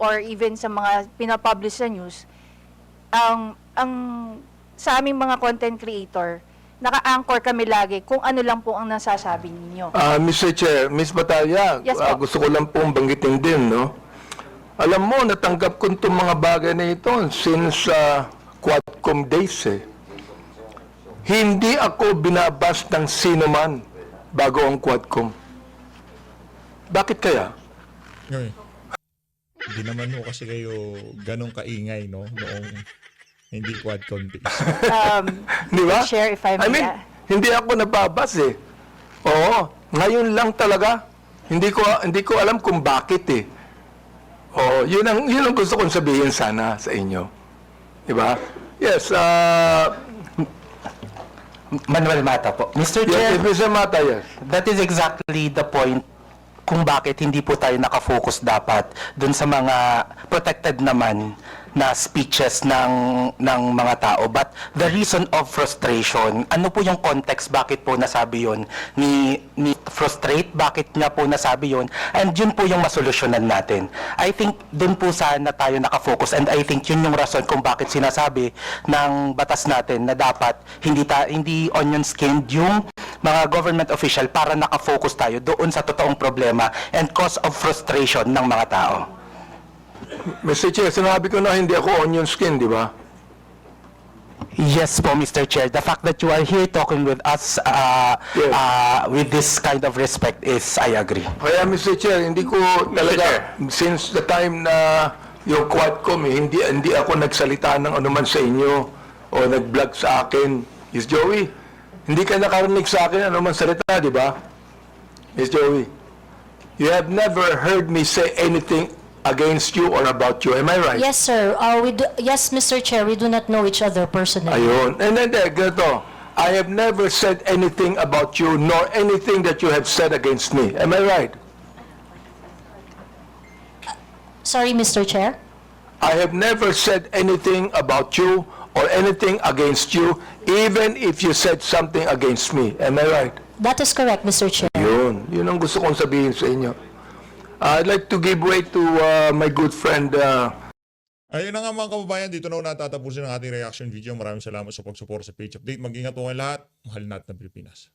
or even sa mga pinapublish sa news, ang sa aming mga content creator, naka-anchor kami lagi kung ano lang po ang nasasabi ninyo. Mr. Chair, Ms. Batalya, Yes po. gusto ko lang pong banggitin din, no? Alam mo, natanggap ko itong mga bagay na ito since Quadcom days, eh. Hindi ako binabas ng sino man bago ang Quadcom. Bakit kaya? Ngayon, hindi naman ho kasi kayo ganong kaingay, no? Noong hindi Quadcom days. Di ba? Chair, if I may, hindi ako nababas, eh. Oo, ngayon lang talaga. Hindi ko alam kung bakit, eh. Oo, yun ang gusto kong sabihin sana sa inyo. Di ba? Yes, Manuel Mata po. Mr. yes, Chair, Mr. Mata, yes. that is exactly the point kung bakit hindi po tayo nakafocus dapat dun sa mga protected naman na speeches ng mga tao. But the reason of frustration, ano po yung context, bakit po nasabi yun ni frustrate, bakit niya po nasabi yun, and yun po yung masolusyonan natin. I think dun po sana tayo nakafocus, and I think yun yung rason kung bakit sinasabi ng batas natin na dapat hindi onion skinned yung mga government official para nakafocus tayo doon sa totoong problema and cause of frustration ng mga tao. Mr. Chair, sinabi ko na hindi ako onion skin, di ba? Yes po, Mr. Chair. The fact that you are here talking with us with this kind of respect is, I agree. Kaya, Mr. Chair, hindi ko talaga, since the time na yung Quadcom, hindi ako nagsalita ng anuman sa inyo o nag-vlog sa akin. Miss Joey, hindi ka nakarinig sa akin anuman salita, di ba? Miss Joey, you have never heard me say anything against you or about you. Am I right? Yes, sir. Yes, Mr. Chair, we do not know each other personally. Ayun. And then, ganito, I have never said anything about you nor anything that you have said against me. Am I right? Sorry, Mr. Chair. I have never said anything about you or anything against you, even if you said something against me. Am I right? That is correct, Mr. Chair. Yun. Yun ang gusto kong sabihin sa inyo. I'd like to give way to my good friend. Ayun na nga mga kababayan, dito na natatapusin ang ating reaction video. Maraming salamat sa pag-support sa Page Update. Mag-ingat po kayo lahat. Mahal natin ang Pilipinas.